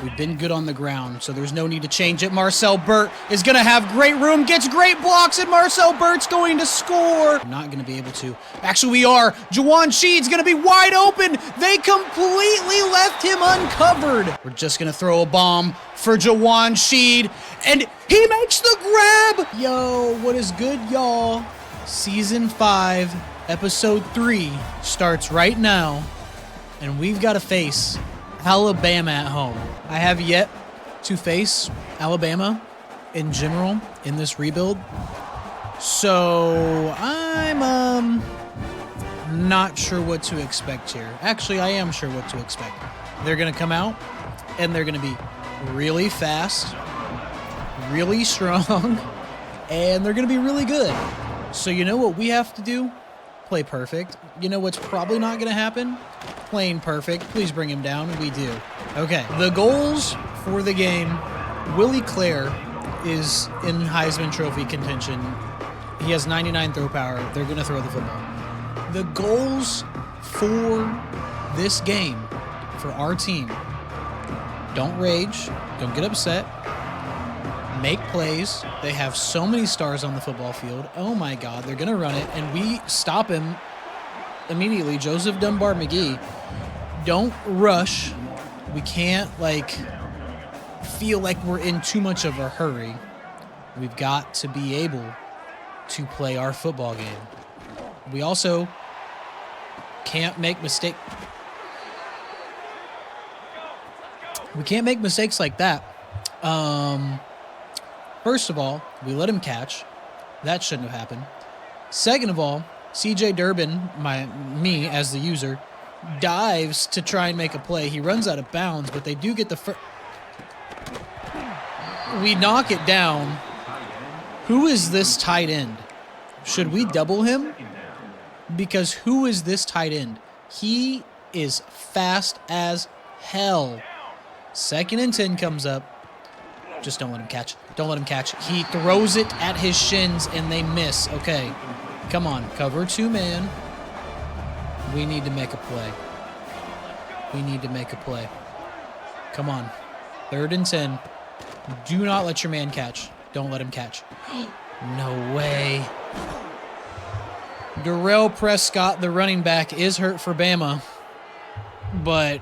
We've been good on the ground, so there's no need to change it. Marcel Burt is going to have great room, gets great blocks, and Marcel Burt's going to score. We're not going to be able to. Actually, we are. Jawan Sheed's going to be wide open. They completely left him uncovered. We're just going to throw a bomb for Jawan Sheed, and he makes the grab. Yo, what is good, y'all? Season 5, Episode 3 starts right now, and we've got to face Alabama at home. I have yet to face Alabama in general in this rebuild, so I'm not sure what to expect here. Actually, I am sure what to expect. They're going to come out, and they're going to be really fast, really strong, and they're going to be really good. So you know what we have to do? Play perfect. You know what's probably not going to happen? Playing perfect. Please bring him down. We do. Okay. The goals for the game. Willie Claire is in Heisman Trophy contention. He has 99 throw power. They're going to throw the football. The goals for this game, for our team, don't rage. Don't get upset. Make plays. They have so many stars on the football field. Oh my God, they're going to run it, and we stop him immediately. Joseph Dunbar McGee. Don't rush. We can't, feel like we're in too much of a hurry. We've got to be able to play our football game. We also can't make mistakes. We can't make mistakes like that. First of all, we let him catch. That shouldn't have happened. Second of all, CJ Durbin, me as the user, dives to try and make a play. He runs out of bounds, but they do get the first. We knock it down. Who is this tight end? Should we double him? Because who is this tight end? He is fast as hell. 2nd and 10 comes up. Just don't let him catch. Don't let him catch. He throws it at his shins, and they miss. Okay. Come on. Cover 2 man. We need to make a play. We need to make a play. Come on. 3rd and 10. Do not let your man catch. Don't let him catch. No way. Darrell Prescott, the running back, is hurt for Bama, but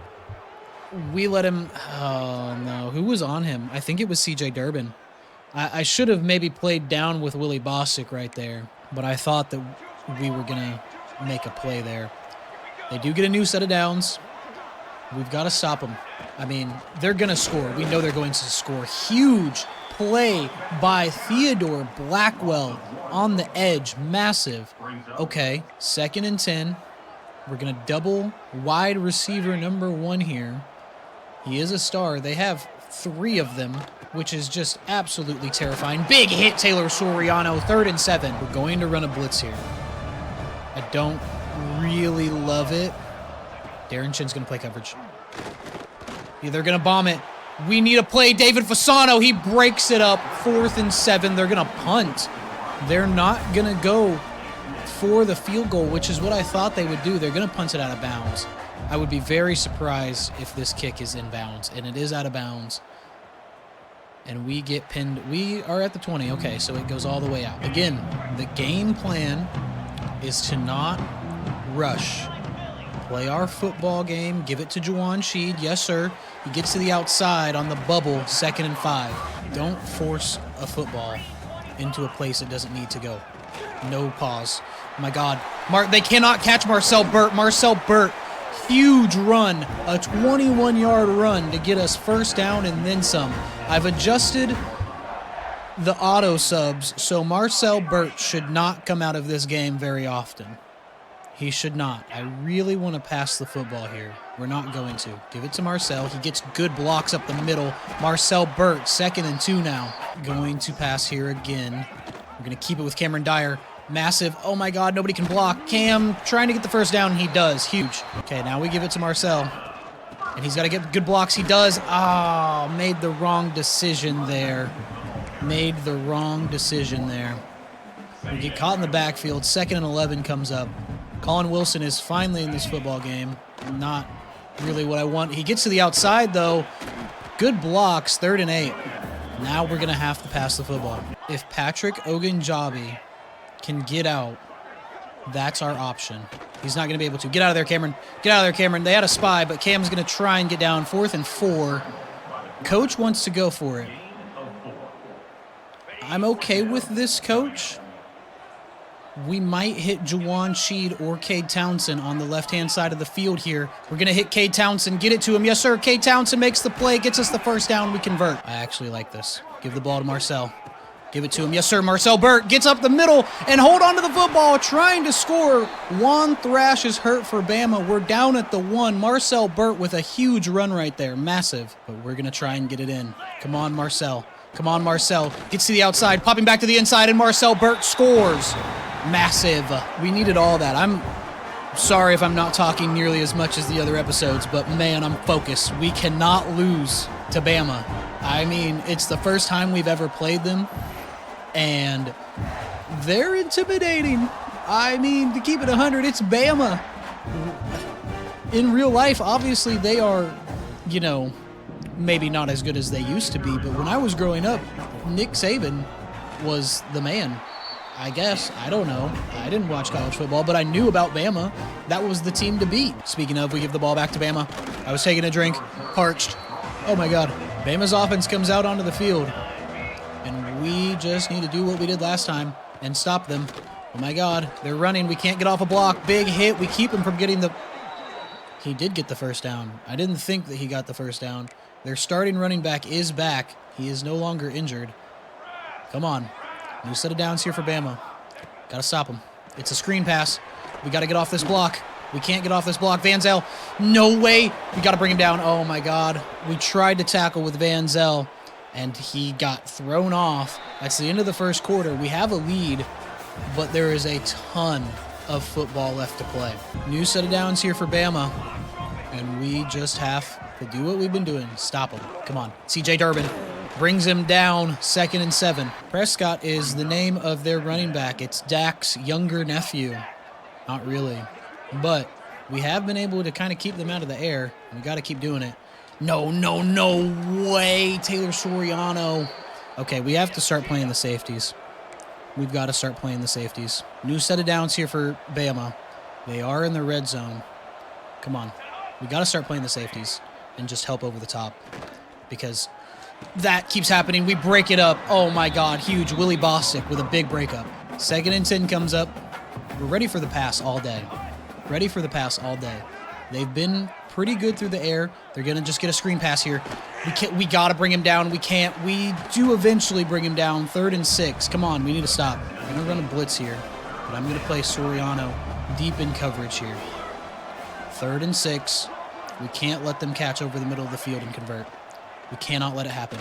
we let him. Oh, no. Who was on him? I think it was CJ Durbin. I should have maybe played down with Willie Bostic right there, but I thought that we were going to make a play there. They do get a new set of downs. We've got to stop them. I mean, they're going to score. We know they're going to score. Huge play by Theodore Blackwell on the edge. Massive. Okay, 2nd and 10. We're going to double wide receiver number 1 here. He is a star. They have 3 of them, which is just absolutely terrifying. Big hit, Taylor Soriano, 3rd and 7. We're going to run a blitz here. I don't really love it. Darren Chin's going to play coverage. Yeah, they're going to bomb it. We need a play. David Fasano, he breaks it up. 4th and 7. They're going to punt. They're not going to go for the field goal, which is what I thought they would do. They're going to punt it out of bounds. I would be very surprised if this kick is in bounds, and it is out of bounds. And we get pinned. We are at the 20. Okay, so it goes all the way out. Again, the game plan is to not rush. Play our football game. Give it to Jawan Sheed. Yes, sir. He gets to the outside on the bubble, 2nd and 5. Don't force a football into a place it doesn't need to go. No pause. Oh my God. They cannot catch Marcel Burt. Marcel Burt, huge run. A 21-yard run to get us 1st down and then some. I've adjusted the auto subs, so Marcel Burt should not come out of this game very often. He should not. I really want to pass the football here. We're not going to. Give it to Marcel. He gets good blocks up the middle. Marcel Burt, 2nd and 2 now. Going to pass here again. We're going to keep it with Cameron Dyer. Massive. Oh, my God. Nobody can block. Cam trying to get the 1st down. He does. Huge. Okay, now we give it to Marcel. And he's got to get good blocks. He does. Oh, made the wrong decision there. Made the wrong decision there. We get caught in the backfield. 2nd and 11 comes up. Colin Wilson is finally in this football game. Not really what I want. He gets to the outside, though. Good blocks, 3rd and 8. Now we're going to have to pass the football. If Patrick Ogunjobi can get out, that's our option. He's not going to be able to. Get out of there, Cameron. Get out of there, Cameron. They had a spy, but Cam's going to try and get down. 4th and 4. Coach wants to go for it. I'm okay with this, Coach. We might hit Juwan Sheed or Cade Townsend on the left-hand side of the field here. We're going to hit Cade Townsend. Get it to him. Yes, sir. Cade Townsend makes the play. Gets us the first down. We convert. I actually like this. Give the ball to Marcel. Give it to him. Yes, sir. Marcel Burt gets up the middle and hold on to the football, trying to score. Juan Thrash is hurt for Bama. We're down at the 1. Marcel Burt with a huge run right there. Massive. But we're going to try and get it in. Come on, Marcel. Come on, Marcel. Gets to the outside, popping back to the inside, and Marcel Burt scores. Massive. We needed all that. I'm sorry if I'm not talking nearly as much as the other episodes, but man, I'm focused. We cannot lose to Bama. I mean, it's the first time we've ever played them, and they're intimidating. I mean, to keep it 100, it's Bama. In real life, obviously, they are, you know, maybe not as good as they used to be, but when I was growing up, Nick Saban was the man. I guess. I don't know. I didn't watch college football, but I knew about Bama. That was the team to beat. Speaking of, we give the ball back to Bama. I was taking a drink. Parched. Oh, my God. Bama's offense comes out onto the field, and we just need to do what we did last time and stop them. Oh, my God. They're running. We can't get off a block. Big hit. We keep him from getting the... He did get the first down. I didn't think that he got the first down. Their starting running back is back. He is no longer injured. Come on. New set of downs here for Bama. Got to stop him. It's a screen pass. We got to get off this block. We can't get off this block. Van Zel, no way. We got to bring him down. Oh, my God. We tried to tackle with Van Zel, and he got thrown off. That's the end of the first quarter. We have a lead, but there is a ton of football left to play. New set of downs here for Bama, and we just have to do what we've been doing. Stop him. Come on. CJ Durbin. Brings him down, 2nd and 7. Prescott is the name of their running back. It's Dak's younger nephew. Not really. But we have been able to kind of keep them out of the air. We got to keep doing it. No way. Taylor Soriano. Okay, we have to start playing the safeties. We've got to start playing the safeties. New set of downs here for Bama. They are in the red zone. Come on. We got to start playing the safeties and just help over the top, because that keeps happening. We break it up. Oh, my God. Huge. Willie Bostic with a big breakup. 2nd and 10 comes up. We're ready for the pass all day. Ready for the pass all day. They've been pretty good through the air. They're going to just get a screen pass here. We got to bring him down. We can't. We do eventually bring him down. 3rd and 6. Come on. We need to stop. We're going to run a blitz here, but I'm going to play Soriano deep in coverage here. 3rd and 6. We can't let them catch over the middle of the field and convert. We cannot let it happen.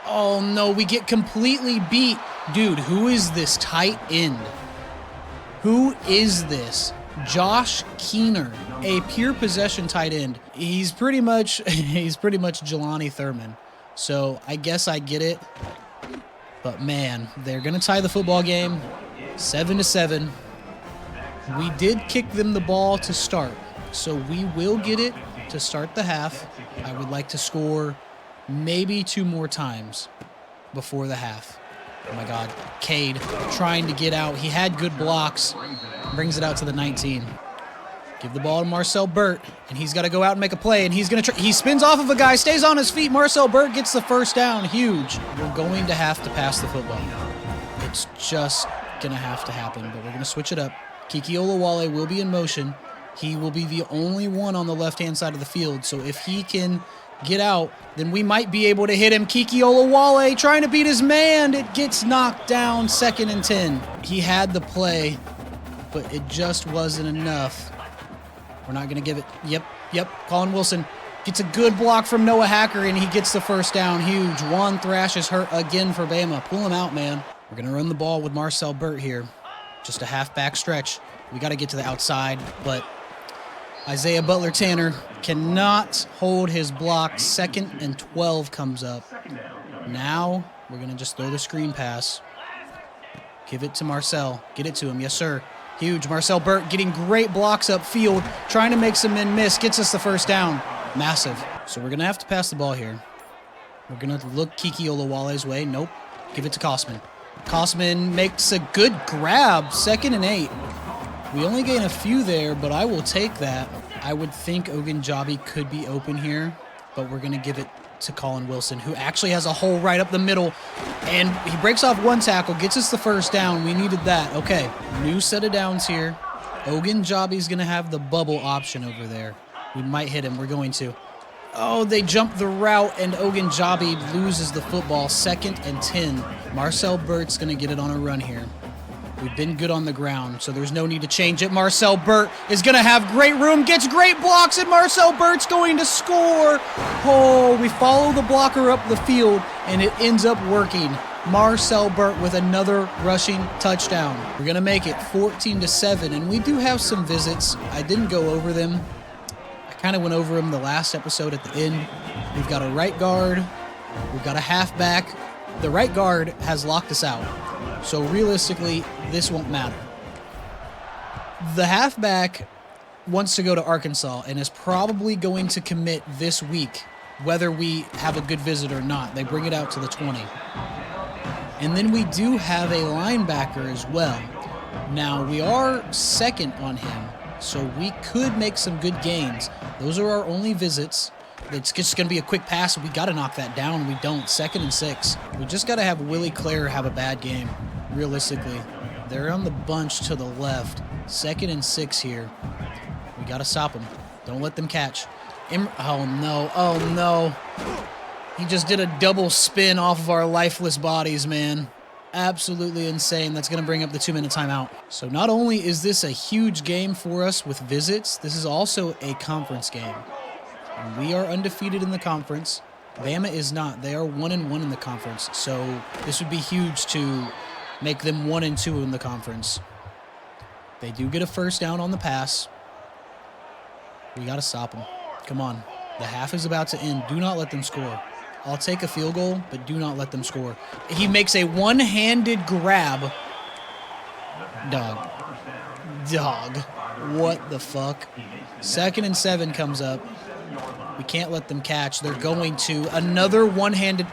Oh, no, we get completely beat. Dude, who is this tight end? Who is this? Josh Keener, a pure possession tight end. He's pretty much Jelani Thurman. So I guess I get it. But, man, they're going to tie the football game 7-7. We did kick them the ball to start, so we will get it to start the half. I would like to score maybe 2 more times before the half. Oh, my God. Cade trying to get out. He had good blocks. Brings it out to the 19. Give the ball to Marcel Burt, and he's got to go out and make a play, and he's going to he spins off of a guy, stays on his feet. Marcel Burt gets the first down. Huge. We're going to have to pass the football. It's just going to have to happen, but we're going to switch it up. Kiki Olawale will be in motion. He will be the only one on the left-hand side of the field, so if he can get out, then we might be able to hit him. Kiki Olawale trying to beat his man. It gets knocked down. 2nd and 10. He had the play, but it just wasn't enough. We're not going to give it. Yep. Colin Wilson gets a good block from Noah Hacker, and he gets the first down. Huge. Juan Thrash is hurt again for Bama. Pull him out, man. We're going to run the ball with Marcel Burt here. Just a half-back stretch. We got to get to the outside, but Isaiah Butler-Tanner cannot hold his block. 2nd and 12 comes up. Now we're going to just throw the screen pass. Give it to Marcel. Get it to him. Yes, sir. Huge. Marcel Burt getting great blocks upfield, trying to make some men miss. Gets us the first down. Massive. So we're going to have to pass the ball here. We're going to look Kiki Olawale's way. Nope. Give it to Kosman. Kosman makes a good grab. 2nd and 8. We only gain a few there, but I will take that. I would think Ogunjobi could be open here, but we're going to give it to Colin Wilson, who actually has a hole right up the middle, and he breaks off 1 tackle, gets us the first down. We needed that. Okay, new set of downs here. Ogunjobi's going to have the bubble option over there. We might hit him. We're going to. Oh, they jumped the route, and Ogunjobi loses the football. 2nd and 10. Marcel Burt's going to get it on a run here. We've been good on the ground, so there's no need to change it. Marcel Burt is going to have great room, gets great blocks, and Marcel Burt's going to score. Oh, we follow the blocker up the field, and it ends up working. Marcel Burt with another rushing touchdown. We're going to make it 14-7, and we do have some visits. I didn't go over them. I kind of went over them the last episode at the end. We've got a right guard. We've got a halfback. The right guard has locked us out. So realistically, this won't matter. The halfback wants to go to Arkansas and is probably going to commit this week, whether we have a good visit or not. They bring it out to the 20. And then we do have a linebacker as well. Now, we are 2nd on him, so we could make some good gains. Those are our only visits. It's just going to be a quick pass. We got to knock that down. We don't. 2nd and 6. We just got to have Willie Claire have a bad game, realistically. They're on the bunch to the left. 2nd and 6 here. We got to stop them. Don't let them catch. Oh, no. Oh, no. He just did a double spin off of our lifeless bodies, man. Absolutely insane. That's going to bring up the 2-minute timeout. So not only is this a huge game for us with visits, this is also a conference game. We are undefeated in the conference. Bama is not. They are 1-1 in the conference. So this would be huge to make them 1-2 in the conference. They do get a first down on the pass. We got to stop them. Come on. The half is about to end. Do not let them score. I'll take a field goal, but do not let them score. He makes a one-handed grab. Dog. What the fuck? 2nd and 7 comes up. We can't let them catch. They're going to another one-handed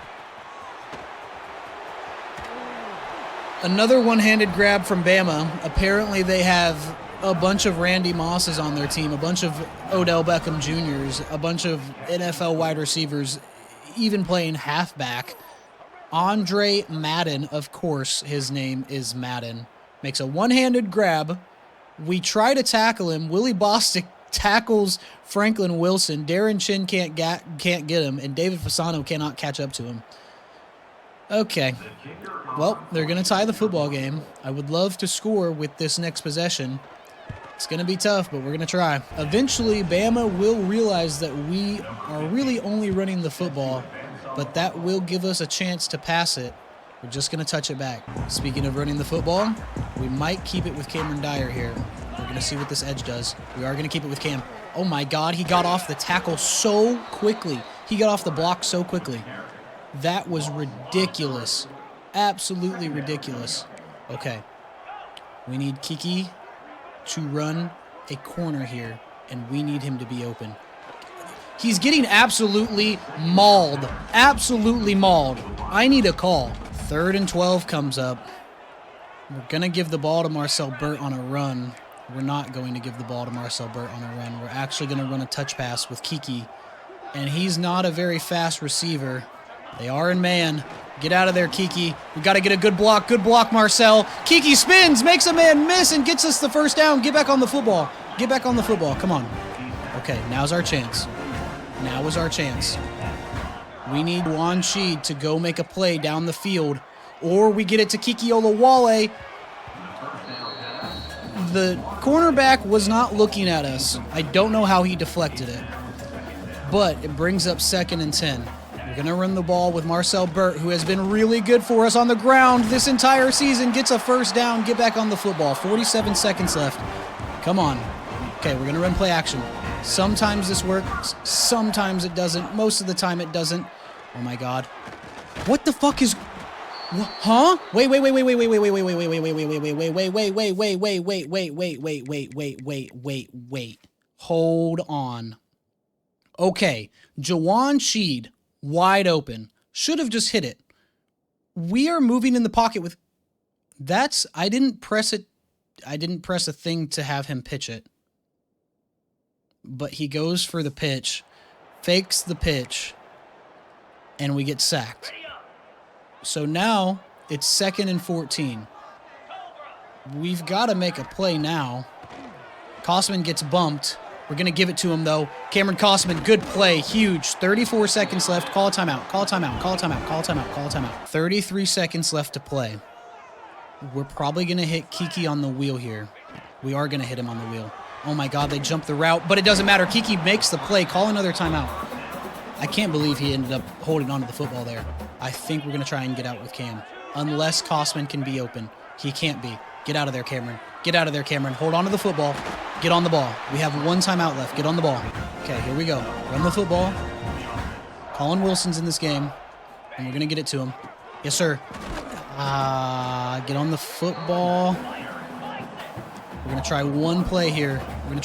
grab from Bama. Apparently they have a bunch of Randy Mosses on their team, a bunch of Odell Beckham Jr.'s, a bunch of NFL wide receivers, even playing halfback. Andre Madden, of course, his name is Madden, makes a one-handed grab. We try to tackle him. Willie Bostic tackles Franklin Wilson. Darren Chin can't get him, and David Fasano cannot catch up to him. Okay. Well, they're going to tie the football game. I would love to score with this next possession. It's going to be tough, but we're going to try. Eventually, Bama will realize that we are really only running the football, but that will give us a chance to pass it. We're just going to touch it back. Speaking of running the football, we might keep it with Cameron Dyer here. We're going to see what this edge does. We are going to keep it with Cam. Oh my God, he got off the tackle so quickly. He got off the block so quickly. That was ridiculous. Absolutely ridiculous. Okay. We need Kiki to run a corner here, and we need him to be open. He's getting absolutely mauled. Absolutely mauled. I need a call. 3rd and 12 comes up. We're going to give the ball to Marcel Burt on a run. We're not going to give the ball to Marcel Burt on a run. We're actually going to run a touch pass with Kiki, and he's not a very fast receiver. They are in man. Get out of there, Kiki. We got to get a good block. Good block, Marcel. Kiki spins, makes a man miss, and gets us the first down. Get back on the football. Get back on the football. Come on. Okay, now's our chance. Now is our chance. We need Juan Sheed to go make a play down the field, or we get it to Kiki Olawale. The cornerback was not looking at us. I don't know how he deflected it, but it brings up 2nd and 10. We're going to run the ball with Marcel Burt, who has been really good for us on the ground this entire season. Gets a first down. Get back on the football. 47 seconds left. Come on. Okay, we're going to run play action. Sometimes this works. Sometimes it doesn't. Most of the time it doesn't. Oh my God. What the fuck is... Huh? Wait. Hold on. Okay. Jawan Sheed, wide open. Should have just hit it. We are moving in the pocket with... I didn't press it. I didn't press a thing to have him pitch it. But he goes for the pitch, fakes the pitch, and we get sacked. So now it's 2nd and 14. We've got to make a play now. Kosman gets bumped. We're going to give it to him, though. Cameron Kosman, good play, huge. 34 seconds left. Call a timeout, call a timeout, call a timeout, call a timeout, call a timeout. 33 seconds left to play. We're probably going to hit Kiki on the wheel here. We are going to hit him on the wheel. Oh, my God, they jumped the route, but it doesn't matter. Kiki makes the play. Call another timeout. I can't believe he ended up holding onto the football there. I think we're going to try and get out with Cam. Unless Kosman can be open. He can't be. Get out of there, Cameron. Get out of there, Cameron. Hold on to the football. Get on the ball. We have 1 timeout left. Get on the ball. Okay, here we go. Run the football. Colin Wilson's in this game, and we're going to get it to him. Yes, sir. Get on the football. We're going to try one play here. We're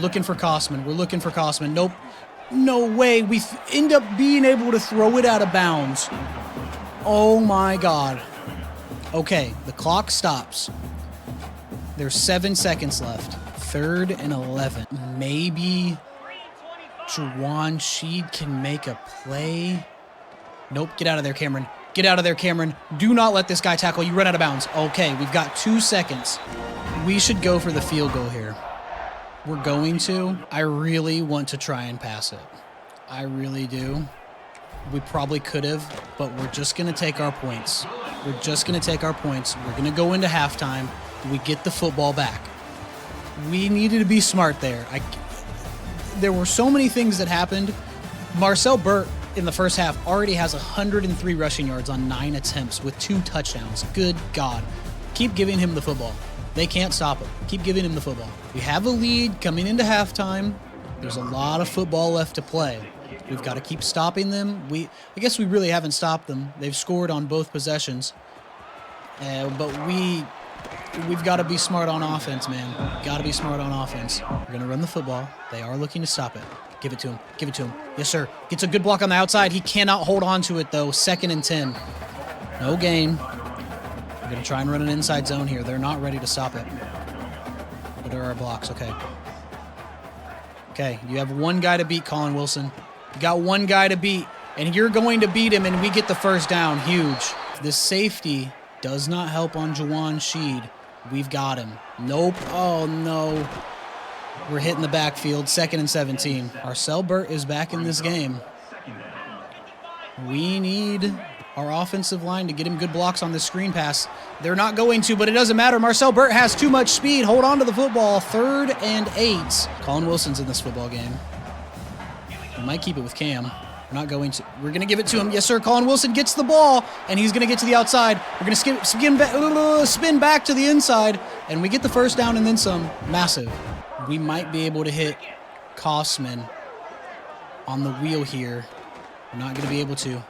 looking for Kosman. Nope. No way. We end up being able to throw it out of bounds. Oh, my God. Okay, the clock stops. There's 7 seconds left. 3rd and 11. Maybe Juwan Sheed can make a play. Nope, get out of there, Cameron. Get out of there, Cameron. Do not let this guy tackle. You run out of bounds. Okay, we've got 2 seconds. We should go for the field goal here. We're going to. I really want to try and pass it. I really do. We probably could have, but we're just going to take our points. We're going to go into halftime. We get the football back. We needed to be smart there. There were so many things that happened. Marcel Burt in the first half already has 103 rushing yards on 9 attempts with 2 touchdowns. Good God. Keep giving him the football. They can't stop him. Keep giving him the football. We have a lead coming into halftime. There's a lot of football left to play. We've got to keep stopping them. I guess we really haven't stopped them. They've scored on both possessions. But we've got to be smart on offense, man. Got to be smart on offense. We're going to run the football. They are looking to stop it. Give it to him. Yes, sir. Gets a good block on the outside. He cannot hold on to it, though. 2nd and 10. No gain. We're going to try and run an inside zone here. They're not ready to stop it. What are our blocks? Okay. Okay, you have 1 guy to beat, Colin Wilson. You got 1 guy to beat, and you're going to beat him, and we get the first down. Huge. This safety does not help on Juwan Sheed. We've got him. Nope. Oh, no. We're hitting the backfield. 2nd and 17. Marcel Burt is back in this game. We need our offensive line to get him good blocks on this screen pass. They're not going to, but it doesn't matter. Marcel Burt has too much speed. Hold on to the football. 3rd and 8. Colin Wilson's in this football game. We might keep it with Cam. We're not going to. We're going to give it to him. Yes, sir. Colin Wilson gets the ball, and he's going to get to the outside. We're going to spin back to the inside, and we get the first down and then some. Massive. We might be able to hit Kosman on the wheel here. We're not going to be able to.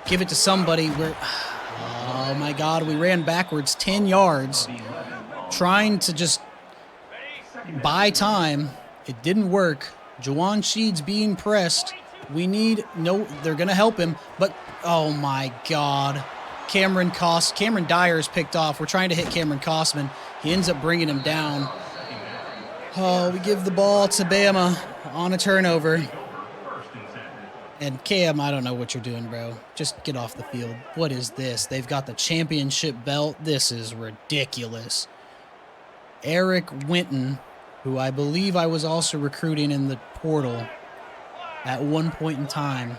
Give it to somebody. Oh, my God. We ran backwards 10 yards trying to just buy time. It didn't work. Juwan Sheed's being pressed. They're going to help him, but, oh, my God. Cameron Dyer's picked off. We're trying to hit Cameron Kosman. He ends up bringing him down. Oh, we give the ball to Bama on a turnover. And Cam, I don't know what you're doing, bro. Just get off the field. What is this? They've got the championship belt. This is ridiculous. Eric Winton, who I believe I was also recruiting in the portal at one point in time,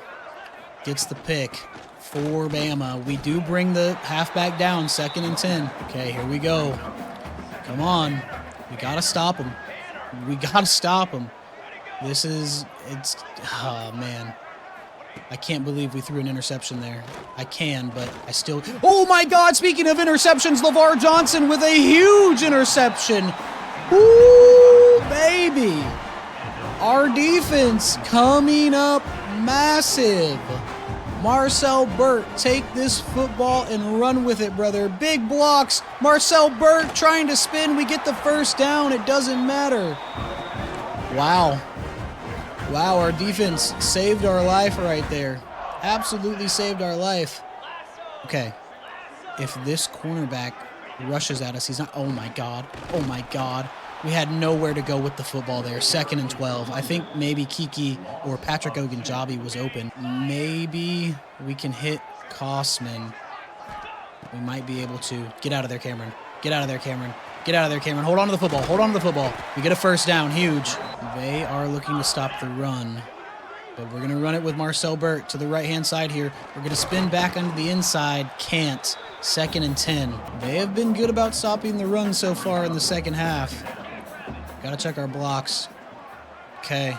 gets the pick for Bama. We do bring the halfback down, 2nd and 10. Okay, here we go. Come on. We got to stop him. Oh, man. I can't believe we threw an interception there. I can, but I still... Oh, my God! Speaking of interceptions, LeVar Johnson with a huge interception. Ooh, baby. Our defense coming up massive. Marcel Burt, take this football and run with it, brother. Big blocks. Marcel Burt trying to spin. We get the first down. It doesn't matter. Wow. Wow, our defense saved our life right there. Absolutely saved our life. Okay. If this cornerback rushes at us, he's not... Oh, my God. Oh, my God. We had nowhere to go with the football there. 2nd and 12. I think maybe Kiki or Patrick Ogunjobi was open. Maybe we can hit Kosman. We might be able to. Get out of there, Cameron. Get out of there, Cameron. Get out of there, Cameron. Hold on to the football. Hold on to the football. We get a first down. Huge. They are looking to stop the run. But we're going to run it with Marcel Burt to the right-hand side here. We're going to spin back onto the inside. Can't. 2nd and 10. They have been good about stopping the run so far in the second half. Got to check our blocks. Okay.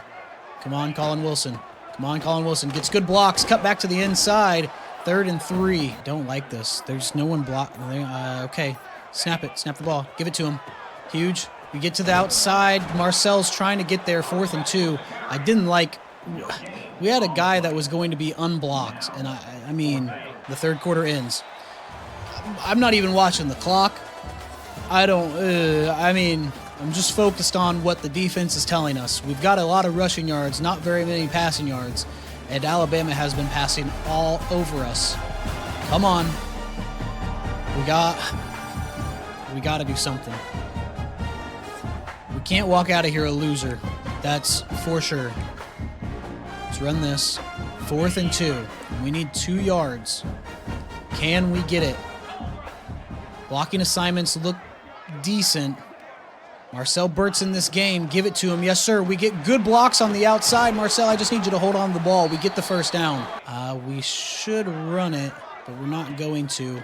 Come on, Colin Wilson. Come on, Colin Wilson. Gets good blocks. Cut back to the inside. 3rd and 3. Don't like this. There's no one block. Okay. Snap it. Snap the ball. Give it to him. Huge. We get to the outside. Marcel's trying to get there. 4th and 2. I didn't like... We had a guy that was going to be unblocked. And I mean, the third quarter ends. I'm not even watching the clock. I mean, I'm just focused on what the defense is telling us. We've got a lot of rushing yards, not very many passing yards. And Alabama has been passing all over us. Come on. We got to do something. We can't walk out of here a loser. That's for sure. Let's run this. 4th and 2. We need 2 yards. Can we get it? Blocking assignments look decent. Marcel Burt's in this game. Give it to him. Yes, sir. We get good blocks on the outside. Marcel, I just need you to hold on to the ball. We get the first down. We should run it, but we're not going to.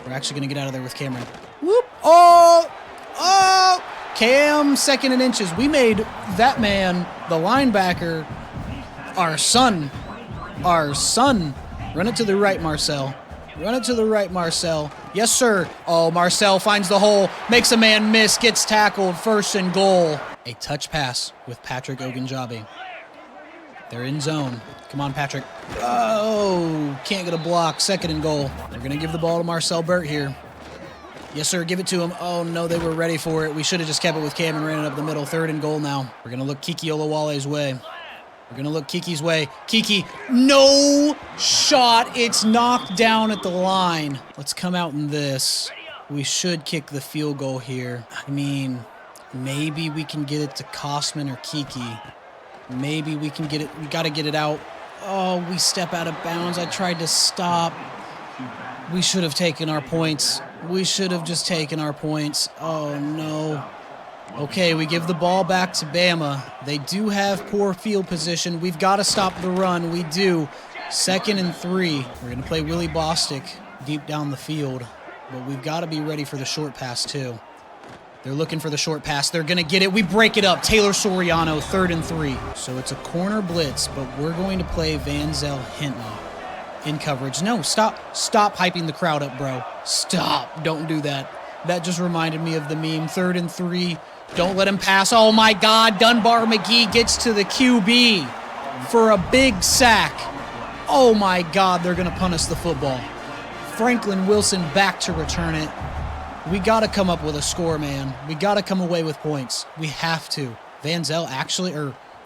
We're actually going to get out of there with Cameron. Whoop. Oh! Oh! Cam, 2nd and inches. We made that man, the linebacker, our son. Our son. Run it to the right, Marcel. Run it to the right, Marcel. Yes, sir. Oh, Marcel finds the hole, makes a man miss, gets tackled, 1st and goal. A touch pass with Patrick Ogunjobi. They're in zone. Come on, Patrick. Oh, can't get a block. 2nd and goal. They're going to give the ball to Marcel Burt here. Yes, sir. Give it to him. Oh, no, they were ready for it. We should have just kept it with Cam and ran it up the middle. 3rd and goal now. We're going to look Kiki Olawale's way. We're going to look Kiki's way. Kiki, no shot. It's knocked down at the line. Let's come out in this. We should kick the field goal here. I mean, maybe we can get it to Kosman or Kiki. Maybe we can get it. We got to get it out. Oh, we step out of bounds. I tried to stop. We should have taken our points. We should have just taken our points. Oh, no. Okay, we give the ball back to Bama. They do have poor field position. We've got to stop the run. We do. 2nd and 3. We're going to play Willie Bostic deep down the field, but we've got to be ready for the short pass too. They're looking for the short pass. They're going to get it. We break it up. Taylor Soriano, 3rd and 3. So it's a corner blitz, but we're going to play Van Zell Hinton in coverage. No, stop. Stop hyping the crowd up, bro. Stop. Don't do that. That just reminded me of the meme. 3rd and 3. Don't let him pass. Oh, my God. Dunbar McGee gets to the QB for a big sack. Oh, my God. They're going to punt us the football. Franklin Wilson back to return it. We got to come up with a score, man. We got to come away with points. We have to.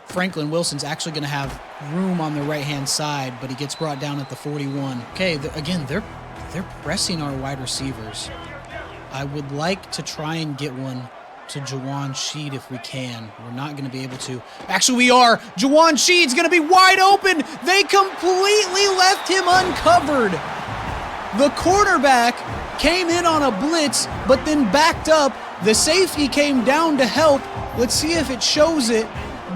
Franklin Wilson's actually going to have room on the right-hand side, but he gets brought down at the 41. Okay, again, they're pressing our wide receivers. I would like to try and get one to Jawan Sheed if we can. We're not going to be able to. Actually, we are. Jawan Sheed's going to be wide open. They completely left him uncovered. The quarterback came in on a blitz, but then backed up. The safety came down to help. Let's see if it shows it.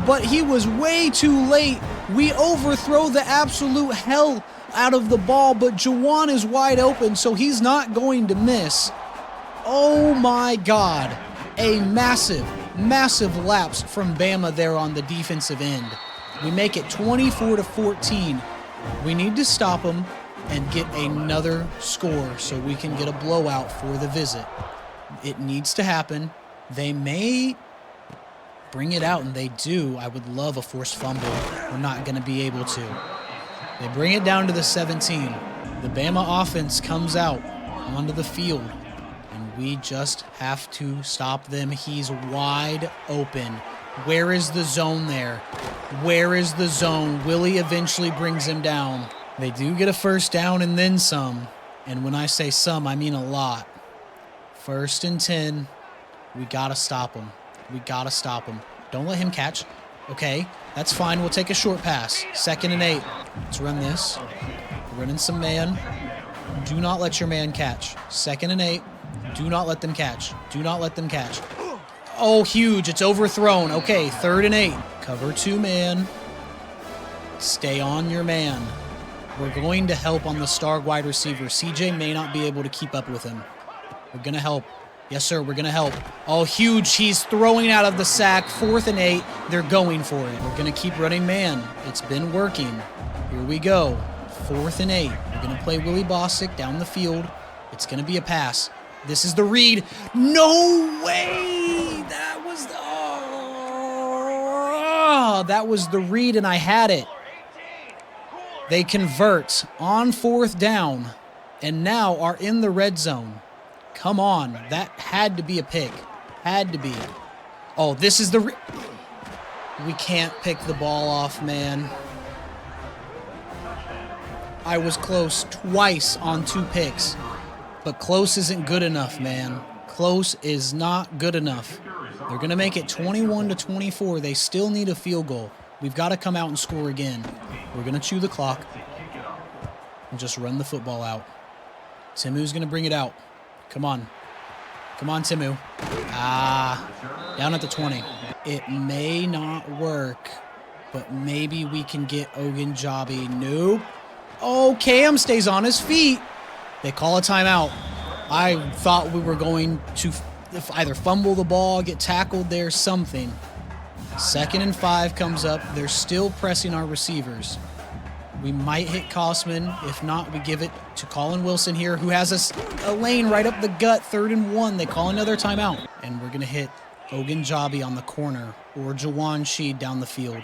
But he was way too late. We overthrow the absolute hell out of the ball, but Jawan is wide open, so he's not going to miss. Oh, my God. A massive, massive lapse from Bama there on the defensive end. We make it 24-14. We need to stop them and get another score so we can get a blowout for the visit. It needs to happen. They may bring it out, and they do. I would love a forced fumble. We're not going to be able to. They bring it down to the 17. The Bama offense comes out onto the field, and we just have to stop them. He's wide open. Where is the zone there? Where is the zone? Willie eventually brings him down. They do get a first down and then some. And when I say some, I mean a lot. 1st and 10. We got to stop him. We got to stop him. Don't let him catch. Okay, that's fine. We'll take a short pass. 2nd and 8. Let's run this. Running some man. Do not let your man catch. 2nd and 8. Do not let them catch. Do not let them catch. Oh, huge. It's overthrown. Okay, 3rd and 8. Cover 2 man. Stay on your man. We're going to help on the star wide receiver. CJ may not be able to keep up with him. We're going to help. Yes, sir, we're going to help. Oh, huge. He's throwing out of the sack. 4th and 8. They're going for it. We're going to keep running man. It's been working. Here we go. 4th and 8. We're going to play Willie Bostic down the field. It's going to be a pass. This is the read. No way! That was the read, and I had it. They convert on 4th down, and now are in the red zone. Come on. That had to be a pick. Had to be. Oh, this is the... We can't pick the ball off, man. I was close twice on 2 picks. But close isn't good enough, man. Close is not good enough. They're going to make it 21-24. They still need a field goal. We've got to come out and score again. We're going to chew the clock and just run the football out. Timu's going to bring it out. Come on. Come on, Timu. Down at the 20. It may not work, but maybe we can get Ogunjobi. Nope. Oh, Cam stays on his feet. They call a timeout. I thought we were going to either fumble the ball, get tackled there, something. 2nd and 5 comes up. They're still pressing our receivers. We might hit Kosman. If not, we give it to Colin Wilson here, who has a lane right up the gut. 3rd and 1. They call another timeout. And we're going to hit Ogunjobi on the corner or Jawan Sheed down the field.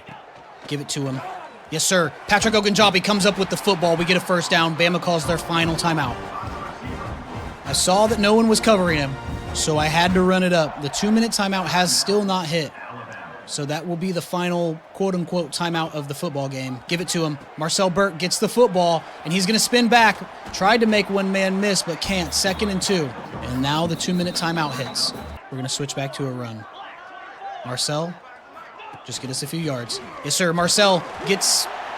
Give it to him. Yes, sir. Patrick Ogunjobi comes up with the football. We get a first down. Bama calls their final timeout. I saw that no one was covering him, so I had to run it up. The 2-minute timeout has still not hit. So that will be the final quote-unquote timeout of the football game. Give it to him. Marcel Burt gets the football, and he's going to spin back. Tried to make one man miss, but can't. 2nd and 2. And now the 2-minute timeout hits. We're going to switch back to a run. Marcel, just get us a few yards. Yes, sir. Marcel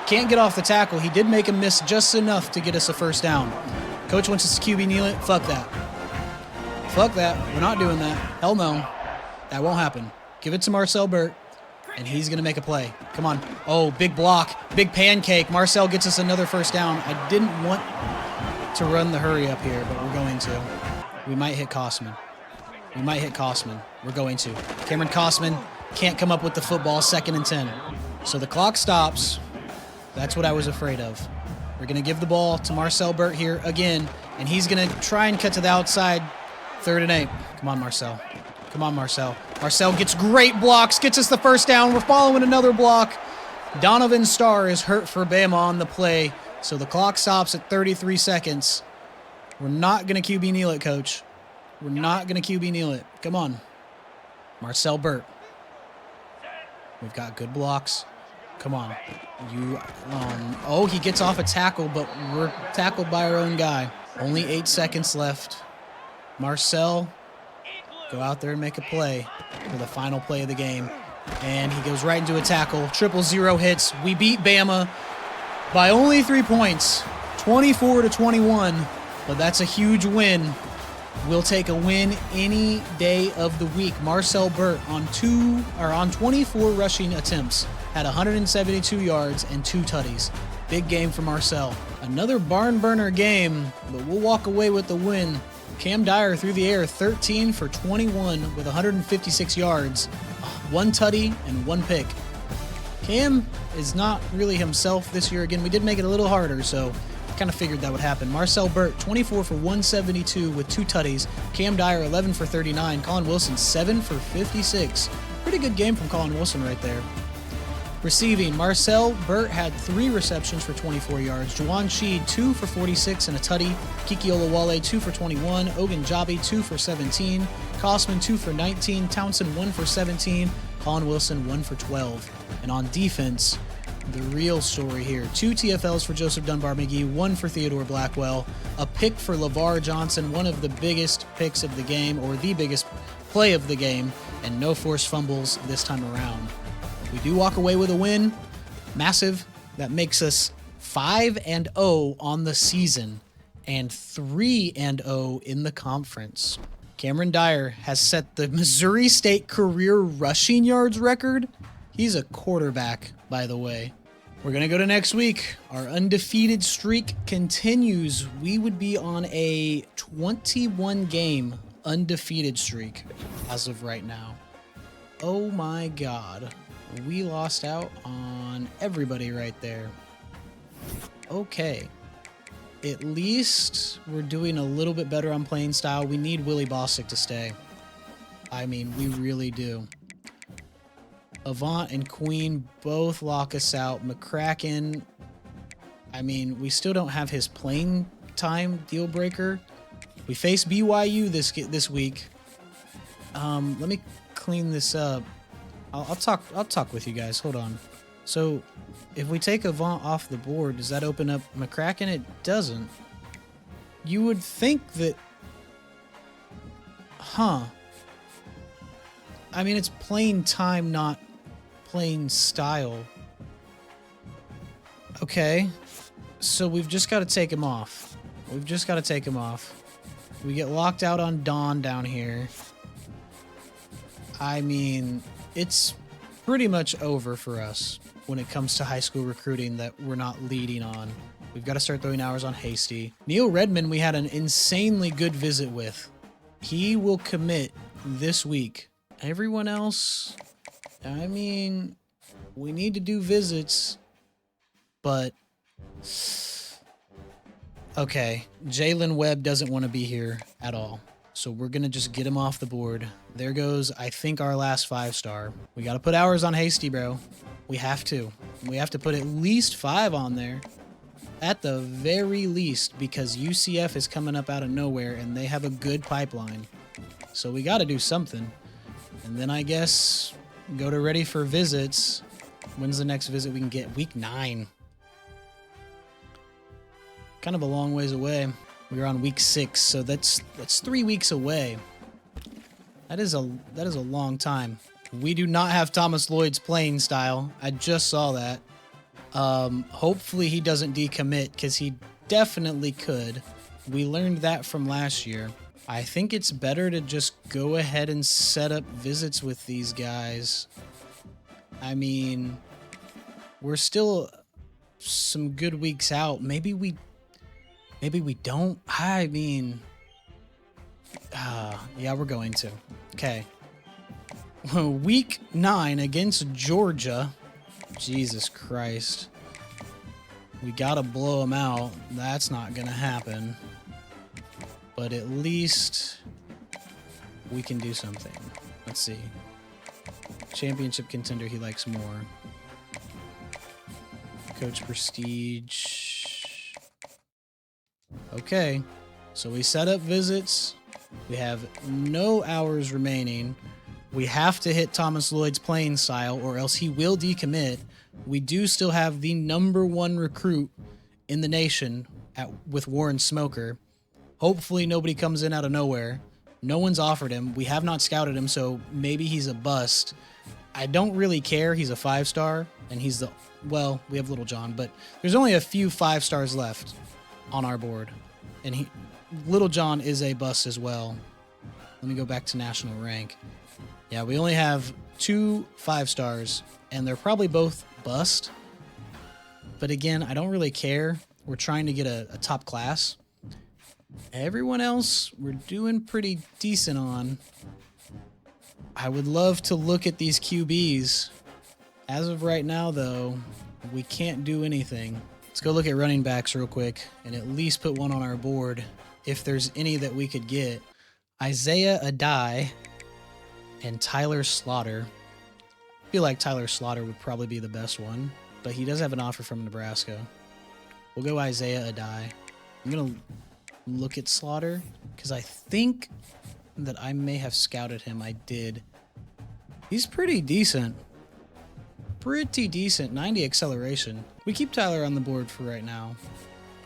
can't get off the tackle. He did make a miss just enough to get us a first down. Coach wants us to QB kneel it. Fuck that. Fuck that. We're not doing that. Hell no. That won't happen. Give it to Marcel Burt, and he's going to make a play. Come on. Oh, big block. Big pancake. Marcel gets us another first down. I didn't want to run the hurry up here, but we're going to. We might hit Kosman. We might hit Kosman. We're going to. Cameron Kosman can't come up with the football. 2nd and 10. So the clock stops. That's what I was afraid of. We're going to give the ball to Marcel Burt here again, and he's going to try and cut to the outside. 3rd and 8. Come on, Marcel. Come on, Marcel. Marcel gets great blocks, gets us the first down. We're following another block. Donovan Starr is hurt for Bama on the play, so the clock stops at 33 seconds. We're not going to QB kneel it, Coach. We're not going to QB kneel it. Come on. Marcel Burt. We've got good blocks. Come on. He gets off a tackle, but we're tackled by our own guy. Only 8 seconds left. Marcel, go out there and make a play for the final play of the game. And he goes right into a tackle. 0-0 hits. We beat Bama by only 3 points, 24-21. But that's a huge win. We'll take a win any day of the week. Marcel Burt on 24 rushing attempts had 172 yards and 2 tutties. Big game for Marcel. Another barn burner game, but we'll walk away with the win. Cam Dyer through the air, 13 for 21 with 156 yards, 1 tutty and 1 pick. Cam is not really himself this year. Again, we did make it a little harder, so I kind of figured that would happen. Marcel Burt, 24 for 172 with 2 tutties. Cam Dyer, 11 for 39. Colin Wilson, 7 for 56. Pretty good game from Colin Wilson right there. Receiving, Marcel Burt had 3 receptions for 24 yards. Jawan Sheed, 2 for 46 and a tutty. Kiki Olawale, 2 for 21. Ogunjobi, 2 for 17. Kosman, 2 for 19. Townsend, 1 for 17. Colin Wilson, 1 for 12. And on defense, the real story here. 2 TFLs for Joseph Dunbar-McGee, 1 for Theodore Blackwell, a pick for LeVar Johnson, one of the biggest picks of the game, or the biggest play of the game, and no forced fumbles this time around. We do walk away with a win. Massive. That makes us 5-0 on the season and 3-0 in the conference. Cameron Dyer has set the Missouri State career rushing yards record. He's a quarterback, by the way. We're going to go to next week. Our undefeated streak continues. We would be on a 21-game undefeated streak as of right now. Oh my God. We lost out on everybody right there. Okay. At least we're doing a little bit better on playing style. We need Willie Bostic to stay. I mean, we really do. Avant and Queen both lock us out. McCracken, I mean, we still don't have his playing time deal breaker. We face BYU this week. Let me clean this up. I'll talk with you guys. Hold on. So, if we take Avant off the board, does that open up McCracken? It doesn't. You would think that... Huh. I mean, it's playing time, not playing style. Okay. So we've just got to take him off. We've just got to take him off. We get locked out on Dawn down here. I mean, it's pretty much over for us when it comes to high school recruiting that we're not leading on. We've got to start throwing hours on Hasty. Neil Redmond, we had an insanely good visit with. He will commit this week. Everyone else, I mean, we need to do visits, but... Okay, Jalen Webb doesn't want to be here at all. So we're going to just get him off the board. There goes, I think, our last 5-star. We got to put hours on Hasty, bro. We have to. We have to put at least 5 on there. At the very least, because UCF is coming up out of nowhere and they have a good pipeline. So we got to do something. And then I guess go to ready for visits. When's the next visit we can get? Week 9. Kind of a long ways away. We're on week 6, so that's 3 weeks away. That is a long time. We do not have Thomas Lloyd's playing style. I just saw that. Hopefully he doesn't decommit, because he definitely could. We learned that from last year. I think it's better to just go ahead and set up visits with these guys. I mean, we're still some good weeks out. Maybe we don't. I mean, yeah, we're going to. Okay. Week 9 against Georgia. Jesus Christ. We gotta blow them out. That's not gonna happen. But at least we can do something. Let's see. Championship contender he likes more. Coach Prestige. Okay. So we set up visits. We have no hours remaining. We have to hit Thomas Lloyd's playing style or else he will decommit. We do still have the #1 recruit in the nation with Warren Smoker. Hopefully nobody comes in out of nowhere. No one's offered him. We have not scouted him, so maybe he's a bust. I don't really care. He's a 5-star, and he's the... Well, we have Little John, but there's only a few 5-stars left on our board. And Little John is a bust as well. Let me go back to national rank. Yeah, we only have 2 5-stars, and they're probably both bust. But again, I don't really care. We're trying to get a top class. Everyone else, we're doing pretty decent on. I would love to look at these QBs. As of right now, though, we can't do anything. Let's go look at running backs real quick and at least put one on our board if there's any that we could get. Isaiah Adai and Tyler Slaughter. I feel like Tyler Slaughter would probably be the best one, but he does have an offer from Nebraska. We'll go Isaiah Adai. I'm going to look at Slaughter because I think that I may have scouted him. I did. He's pretty decent. Pretty decent. 90 acceleration. We keep Tyler on the board for right now.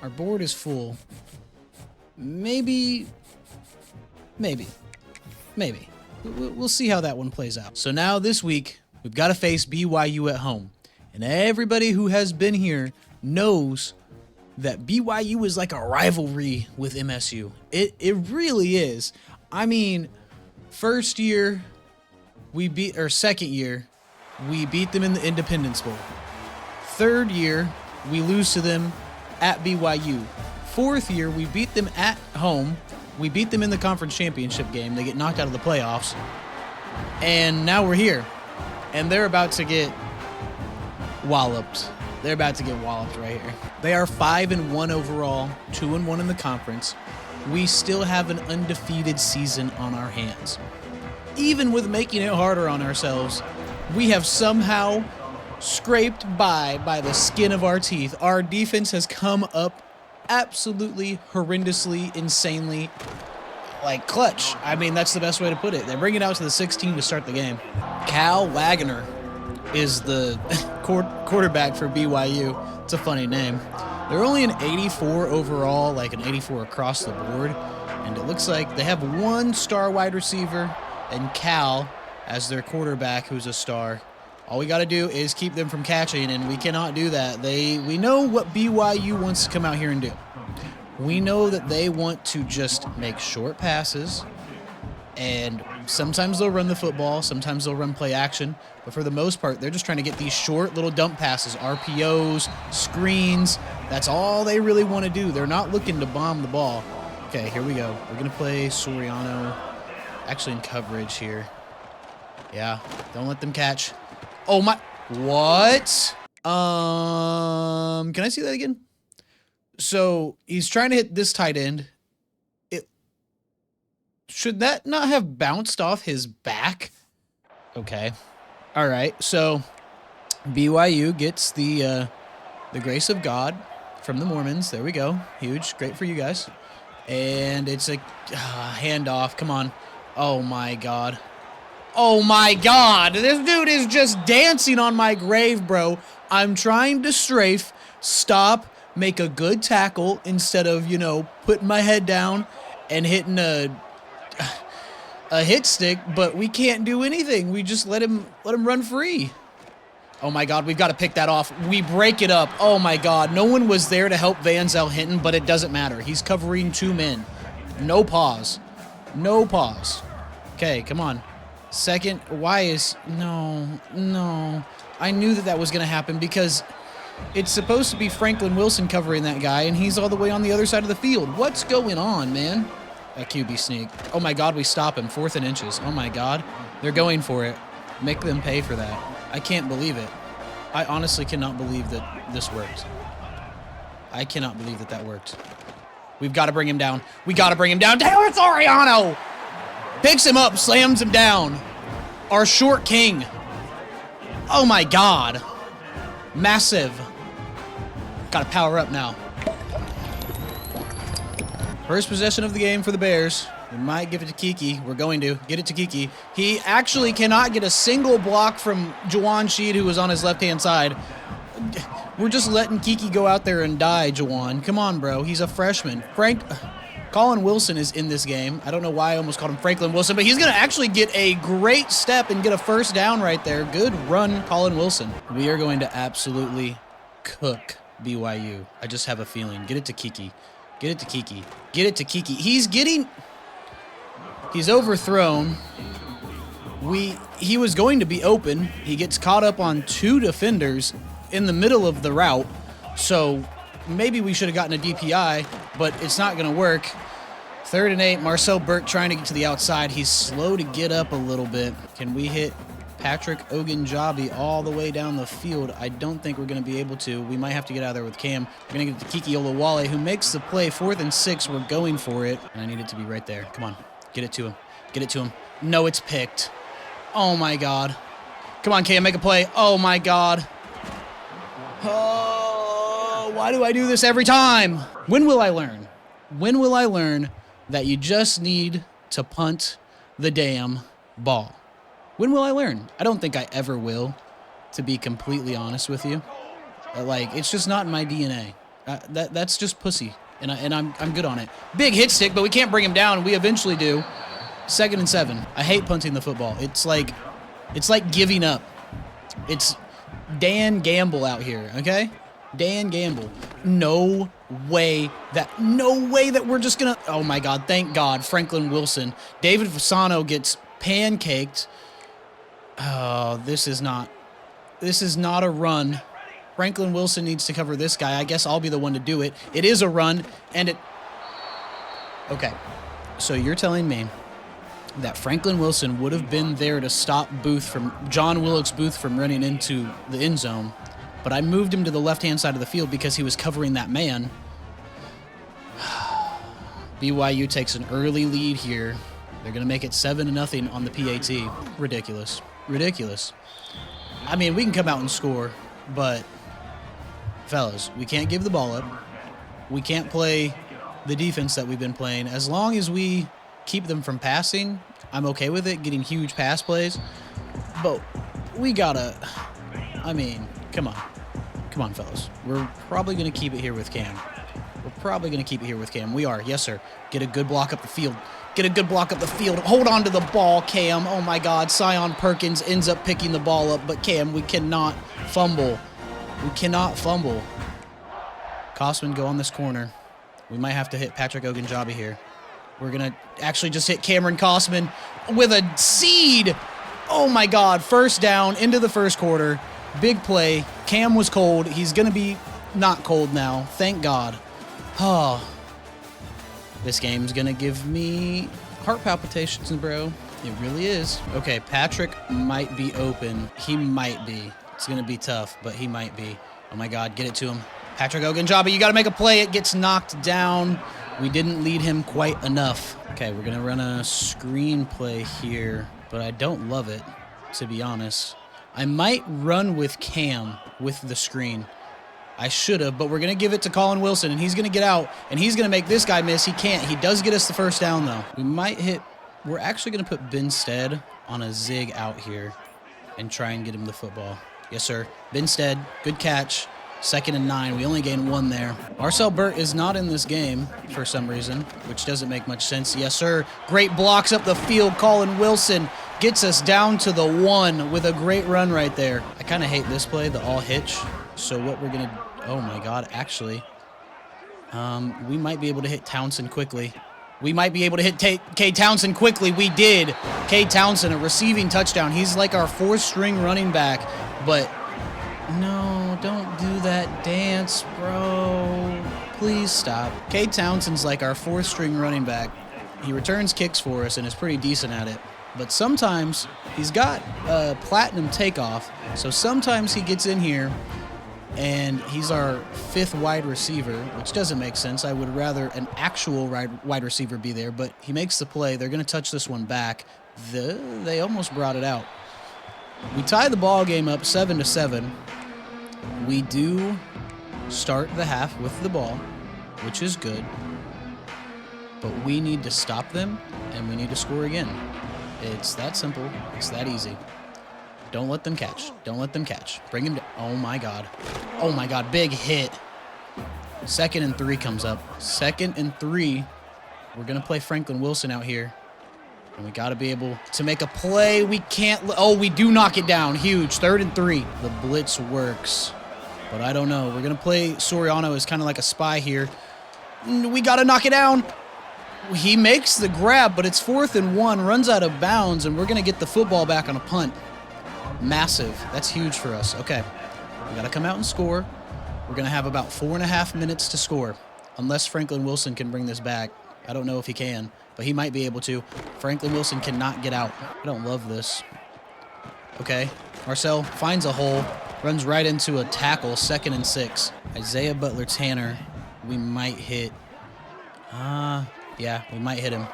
Our board is full. Maybe. We'll see how that one plays out. So now this week, we've got to face BYU at home. And everybody who has been here knows that BYU is like a rivalry with MSU. It really is. I mean, second year, we beat them in the Independence Bowl. Third year, we lose to them at BYU. Fourth year, we beat them at home. We beat them in the conference championship game. They get knocked out of the playoffs. And now we're here. And they're about to get walloped. They're about to get walloped right here. They are 5-1 overall, 2-1 in the conference. We still have an undefeated season on our hands. Even with making it harder on ourselves, we have somehow scraped by the skin of our teeth. Our defense has come up absolutely horrendously, insanely, like clutch. I mean, that's the best way to put it. They bring it out to the 16 to start the game. Cal Wagner is the quarterback for BYU. It's a funny name. They're only an 84 overall, like an 84 across the board. And it looks like they have one star wide receiver and Cal as their quarterback, who's a star. All we got to do is keep them from catching, and we cannot do that. We know what BYU wants to come out here and do. We know that they want to just make short passes, and sometimes they'll run the football, sometimes they'll run play action, but for the most part, they're just trying to get these short little dump passes, RPOs, screens. That's all they really want to do. They're not looking to bomb the ball. Okay, here we go. We're going to play Soriano, actually in coverage here. Yeah, don't let them catch. Oh my, what? Can I see that again? So he's trying to hit this tight end. Should that not have bounced off his back? Okay. All right. So BYU gets the grace of God from the Mormons. There we go. Huge. Great for you guys. And it's a handoff. Come on. Oh my God. Oh my God, this dude is just dancing on my grave, bro. I'm trying to strafe, stop, make a good tackle instead of, putting my head down and hitting a hit stick, but we can't do anything. We just let him run free. Oh my God, we've got to pick that off. We break it up. Oh my God, no one was there to help Van Zel Hinton, but it doesn't matter. He's covering two men. No pause. No pause. Okay, come on. Second, no. I knew that was going to happen because it's supposed to be Franklin Wilson covering that guy, and he's all the way on the other side of the field. What's going on, man? A QB sneak. Oh, my God, we stop him. 4th and inches. Oh, my God. They're going for it. Make them pay for that. I can't believe it. I honestly cannot believe that this worked. I cannot believe that worked. We've got to bring him down. We got to bring him down. Taylor Soriano! Picks him up, slams him down. Our short king. Oh my God. Massive. Got to power up now. First possession of the game for the Bears. We might give it to Kiki. We're going to get it to Kiki. He actually cannot get a single block from Juwan Sheed, who was on his left-hand side. We're just letting Kiki go out there and die, Juwan. Come on, bro. He's a freshman. Colin Wilson is in this game. I don't know why I almost called him Franklin Wilson, but he's going to actually get a great step and get a first down right there. Good run, Colin Wilson. We are going to absolutely cook BYU. I just have a feeling. Get it to Kiki. Get it to Kiki. Get it to Kiki. He's overthrown. He was going to be open. He gets caught up on two defenders in the middle of the route. So maybe we should have gotten a DPI, but it's not going to work. 3rd and 8, Marcel Burke trying to get to the outside. He's slow to get up a little bit. Can we hit Patrick Ogunjobi all the way down the field? I don't think we're going to be able to. We might have to get out of there with Cam. We're going to get to Kiki Olawale, who makes the play. 4th and 6, we're going for it. And I need it to be right there. Come on, get it to him. Get it to him. No, it's picked. Oh, my God. Come on, Cam, make a play. Oh, my God. Oh, why do I do this every time? When will I learn? When will I learn that you just need to punt the damn ball? When will I learn? I don't think I ever will, to be completely honest with you. Like, it's just not in my DNA. That's just pussy, and I'm good on it. Big hit stick, but we can't bring him down. We eventually do. 2nd and 7. I hate punting the football. It's like giving up. It's Dan Gamble out here, okay? Dan Gamble. No way that we're just gonna. Oh my God! Thank God, Franklin Wilson. David Fasano gets pancaked. Oh, this is not a run. Franklin Wilson needs to cover this guy. I guess I'll be the one to do it. It is a run, and it. Okay, so you're telling me that Franklin Wilson would have been there to stop John Wilkes Booth from running into the end zone, but I moved him to the left-hand side of the field because he was covering that man. BYU takes an early lead here. They're going to make it 7-0 on the PAT. Ridiculous. Ridiculous. I mean, we can come out and score, but, fellas, we can't give the ball up. We can't play the defense that we've been playing. As long as we keep them from passing, I'm okay with it, getting huge pass plays. But we gotta, I mean, come on. Come on, fellas. We're probably going to keep it here with Cam. We are. Yes, sir. Get a good block up the field. Hold on to the ball, Cam. Oh, my God. Sion Perkins ends up picking the ball up. But, Cam, we cannot fumble. Kosman go on this corner. We might have to hit Patrick Ogunjobi here. We're going to actually just hit Cameron Kosman with a seed. Oh, my God. First down into the first quarter. Big play. Cam was cold. He's going to be not cold now. Thank God. Oh. This game's going to give me heart palpitations, bro. It really is. Okay, Patrick might be open. He might be. It's going to be tough, but he might be. Oh, my God. Get it to him. Patrick Ogunjobi, you got to make a play. It gets knocked down. We didn't lead him quite enough. Okay, we're going to run a screen play here, but I don't love it, to be honest. I might run with Cam with the screen. I should have, but we're going to give it to Colin Wilson, and he's going to get out, and he's going to make this guy miss. He can't. He does get us the first down, though. We might hit. We're actually going to put Benstead on a zig out here and try and get him the football. Yes, sir. Benstead, good catch. 2nd and 9. We only gained 1 there. Marcel Burt is not in this game for some reason, which doesn't make much sense. Yes, sir. Great blocks up the field. Colin Wilson gets us down to the 1 with a great run right there. I kind of hate this play, the all hitch. So what we're going to... Oh, my God. Actually, we might be able to hit Townsend quickly. We did. K. Townsend, a receiving touchdown. He's like our 4th-string running back, but... No, don't do that dance, bro. Please stop. K. Townsend's like our 4th-string running back. He returns kicks for us and is pretty decent at it. But sometimes he's got a platinum takeoff, so sometimes he gets in here and he's our 5th wide receiver, which doesn't make sense. I would rather an actual wide receiver be there, but he makes the play. They're going to touch this one back. They almost brought it out. We tie the ball game up 7-7. We do start the half with the ball, which is good. But we need to stop them, and we need to score again. It's that simple. It's that easy. Don't let them catch. Bring him down. Oh, my God. Oh, my God. Big hit. 2nd and 3 comes up. 2nd and 3. We're going to play Franklin Wilson out here. And we got to be able to make a play. We can't. Oh, we do knock it down. Huge. 3rd and 3. The blitz works. But I don't know. We're going to play Soriano as kind of like a spy here. We got to knock it down. He makes the grab, but it's 4th and 1. Runs out of bounds, and we're going to get the football back on a punt. Massive. That's huge for us. Okay. We got to come out and score. We're going to have about 4.5 minutes to score. Unless Franklin Wilson can bring this back. I don't know if he can, but he might be able to. Franklin Wilson cannot get out. I don't love this. Okay. Marcel finds a hole. Runs right into a tackle. 2nd and 6. Isaiah Butler-Tanner. We might hit. Yeah, we might hit him.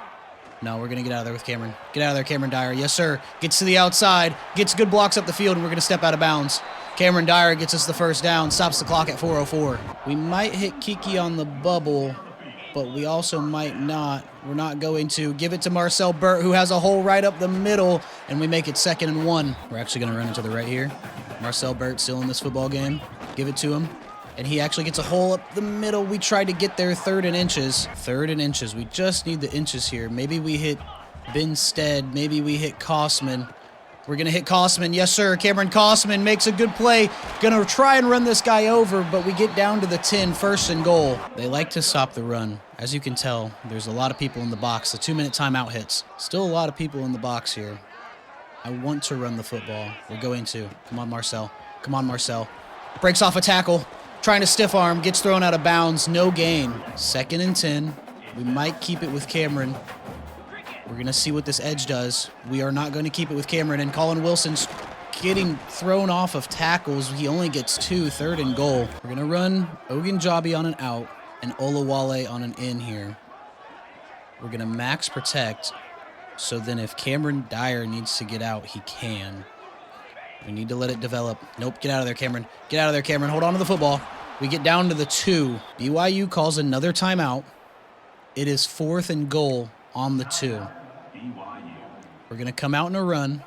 No, we're going to get out of there with Cameron. Get out of there, Cameron Dyer. Yes, sir. Gets to the outside. Gets good blocks up the field, and we're going to step out of bounds. Cameron Dyer gets us the first down. Stops the clock at 4:04. We might hit Kiki on the bubble. but we also might not. We're not going to. Give it to Marcel Burt, who has a hole right up the middle, and we make it 2nd and 1. We're actually going to run it to the right here. Marcel Burt still in this football game. Give it to him, and he actually gets a hole up the middle. We tried to get there 3rd and inches. 3rd and inches. We just need the inches here. Maybe we hit Binstead. Maybe we hit Kosman. We're going to hit Kosman. Yes, sir. Cameron Kosman makes a good play. Going to try and run this guy over, but we get down to the 10, 1st and goal. They like to stop the run. As you can tell, there's a lot of people in the box. The 2-minute timeout hits. Still a lot of people in the box here. I want to run the football. We're going to. Come on, Marcel. Come on, Marcel. Breaks off a tackle. Trying to stiff arm. Gets thrown out of bounds. No gain. 2nd and 10. We might keep it with Cameron. We're going to see what this edge does. We are not going to keep it with Cameron. And Colin Wilson's getting thrown off of tackles. He only gets 2, 3rd and goal. We're going to run Ogunjobi on an out and Olawale on an in here. We're going to max protect. So then if Cameron Dyer needs to get out, he can. We need to let it develop. Nope, get out of there, Cameron. Get out of there, Cameron. Hold on to the football. We get down to the 2. BYU calls another timeout. It is 4th and goal on the 2. We're going to come out in a run.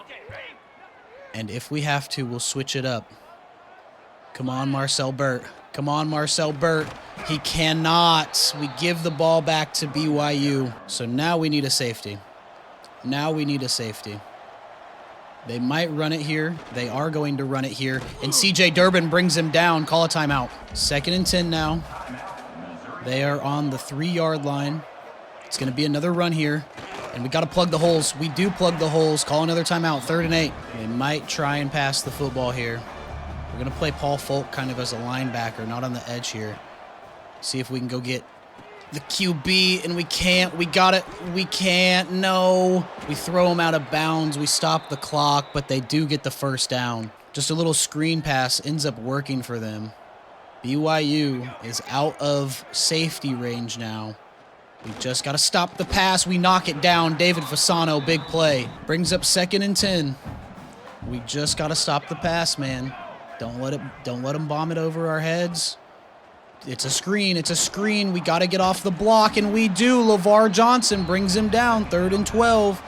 And if we have to, we'll switch it up. Come on, Marcel Burt. Come on, Marcel Burt. He cannot. We give the ball back to BYU. So now we need a safety. Now we need a safety. They might run it here. They are going to run it here. And CJ Durbin brings him down. Call a timeout. 2nd and 10 now. They are on the 3-yard line. It's going to be another run here. And we got to plug the holes. We do plug the holes. Call another timeout. 3rd and 8. They might try and pass the football here. We're going to play Paul Folk kind of as a linebacker, not on the edge here. See if we can go get the QB, and we can't. We got it. We can't. No. We throw them out of bounds. We stop the clock, but they do get the 1st down. Just a little screen pass ends up working for them. BYU is out of safety range now. We just got to stop the pass. We knock it down. David Fasano, big play. Brings up 2nd and 10. We just got to stop the pass, man. Don't let them bomb it over our heads. It's a screen. It's a screen. We got to get off the block, and we do. LeVar Johnson brings him down. 3rd and 12.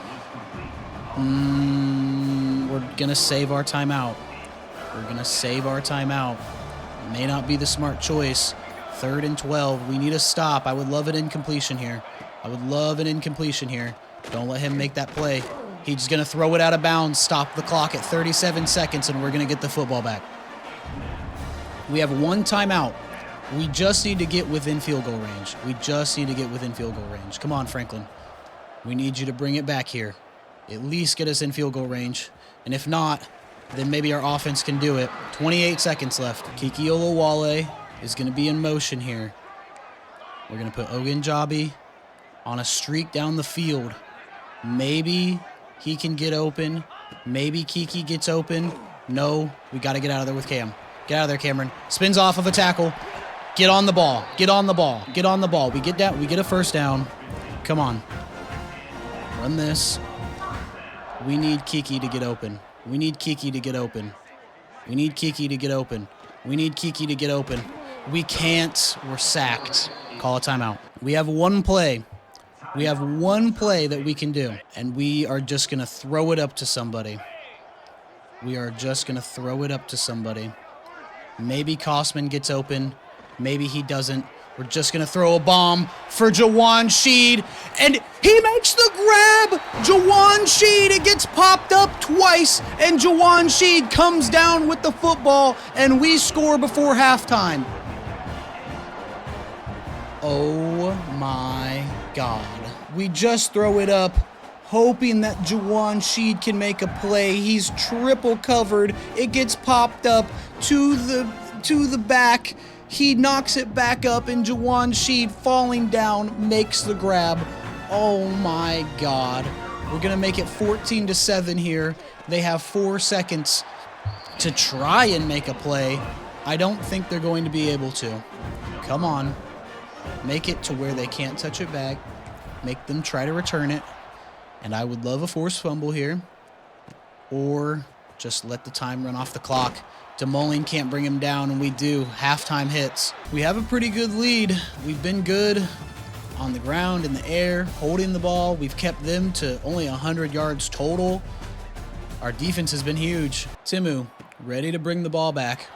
We're going to save our timeout. We're going to save our timeout. May not be the smart choice. 3rd and 12. We need a stop. I would love an incompletion here. I would love an incompletion here. Don't let him make that play. He's going to throw it out of bounds. Stop the clock at 37 seconds, and we're going to get the football back. We have 1 timeout. We just need to get within field goal range. We just need to get within field goal range. Come on, Franklin. We need you to bring it back here. At least get us in field goal range. And if not, then maybe our offense can do it. 28 seconds left. Kiki Olawale is going to be in motion here. We're going to put Ogunjobi on a streak down the field. Maybe he can get open. Maybe Kiki gets open. No, we got to get out of there with Cam. Get out of there, Cameron. Spins off of a tackle. Get on the ball. Get on the ball. Get on the ball. We get down. We get a 1st down. Come on. Run this. We need Kiki to get open. We need Kiki to get open. We need Kiki to get open. We need Kiki to get open. We can't. We're sacked. Call a timeout. We have 1 play. We have 1 play that we can do. And we are just going to throw it up to somebody. We are just going to throw it up to somebody. Maybe Kosman gets open. Maybe he doesn't. We're just going to throw a bomb for Jawan Sheed. And he makes the grab. Jawan Sheed. It gets popped up twice. And Jawan Sheed comes down with the football. And we score before halftime. Oh my God. We just throw it up, hoping that Jawan Sheed can make a play. He's triple covered. It gets popped up to the back. He knocks it back up, and Jawan Sheed, falling down, makes the grab. Oh my God. We're going to make it 14-7 here. They have 4 seconds to try and make a play. I don't think they're going to be able to. Come on. Make it to where they can't touch it back. Make them try to return it. And I would love a forced fumble here. Or just let the time run off the clock. DeMoline can't bring him down, and we do. Halftime hits. We have a pretty good lead. We've been good on the ground, in the air, holding the ball. We've kept them to only 100 yards total. Our defense has been huge. Timu, ready to bring the ball back.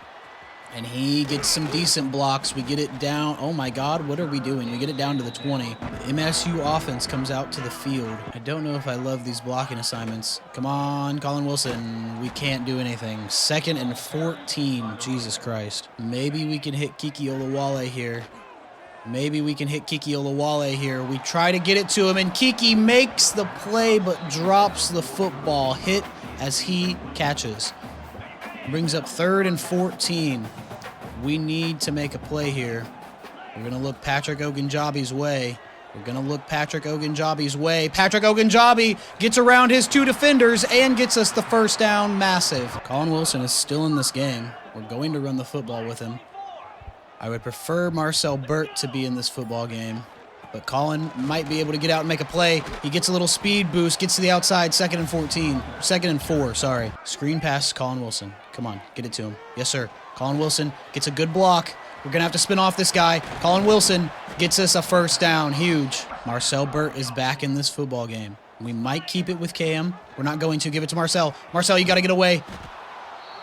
And he gets some decent blocks. We get it down. Oh my God, what are we doing? We get it down to the 20. The MSU offense comes out to the field. I don't know if I love these blocking assignments. Come on, Colin Wilson. We can't do anything. 2nd and 14. Jesus Christ. Maybe we can hit Kiki Olawale here. Maybe we can hit Kiki Olawale here. We try to get it to him, and Kiki makes the play but drops the football. Hit as he catches. Brings up 3rd and 14. We need to make a play here. We're going to look Patrick Ogunjobi's way. Patrick Ogunjobi gets around his 2 defenders and gets us the first down. Massive. Colin Wilson is still in this game. We're going to run the football with him. I would prefer Marcel Burt to be in this football game, but Colin might be able to get out and make a play. He gets a little speed boost, gets to the outside, 2nd and 4, sorry. Screen pass to Colin Wilson. Come on, get it to him. Yes, sir. Colin Wilson gets a good block. We're going to have to spin off this guy. Colin Wilson gets us a first down. Huge. Marcel Burt is back in this football game. We might keep it with Cam. We're not going to. Give it to Marcel. Marcel, you got to get away.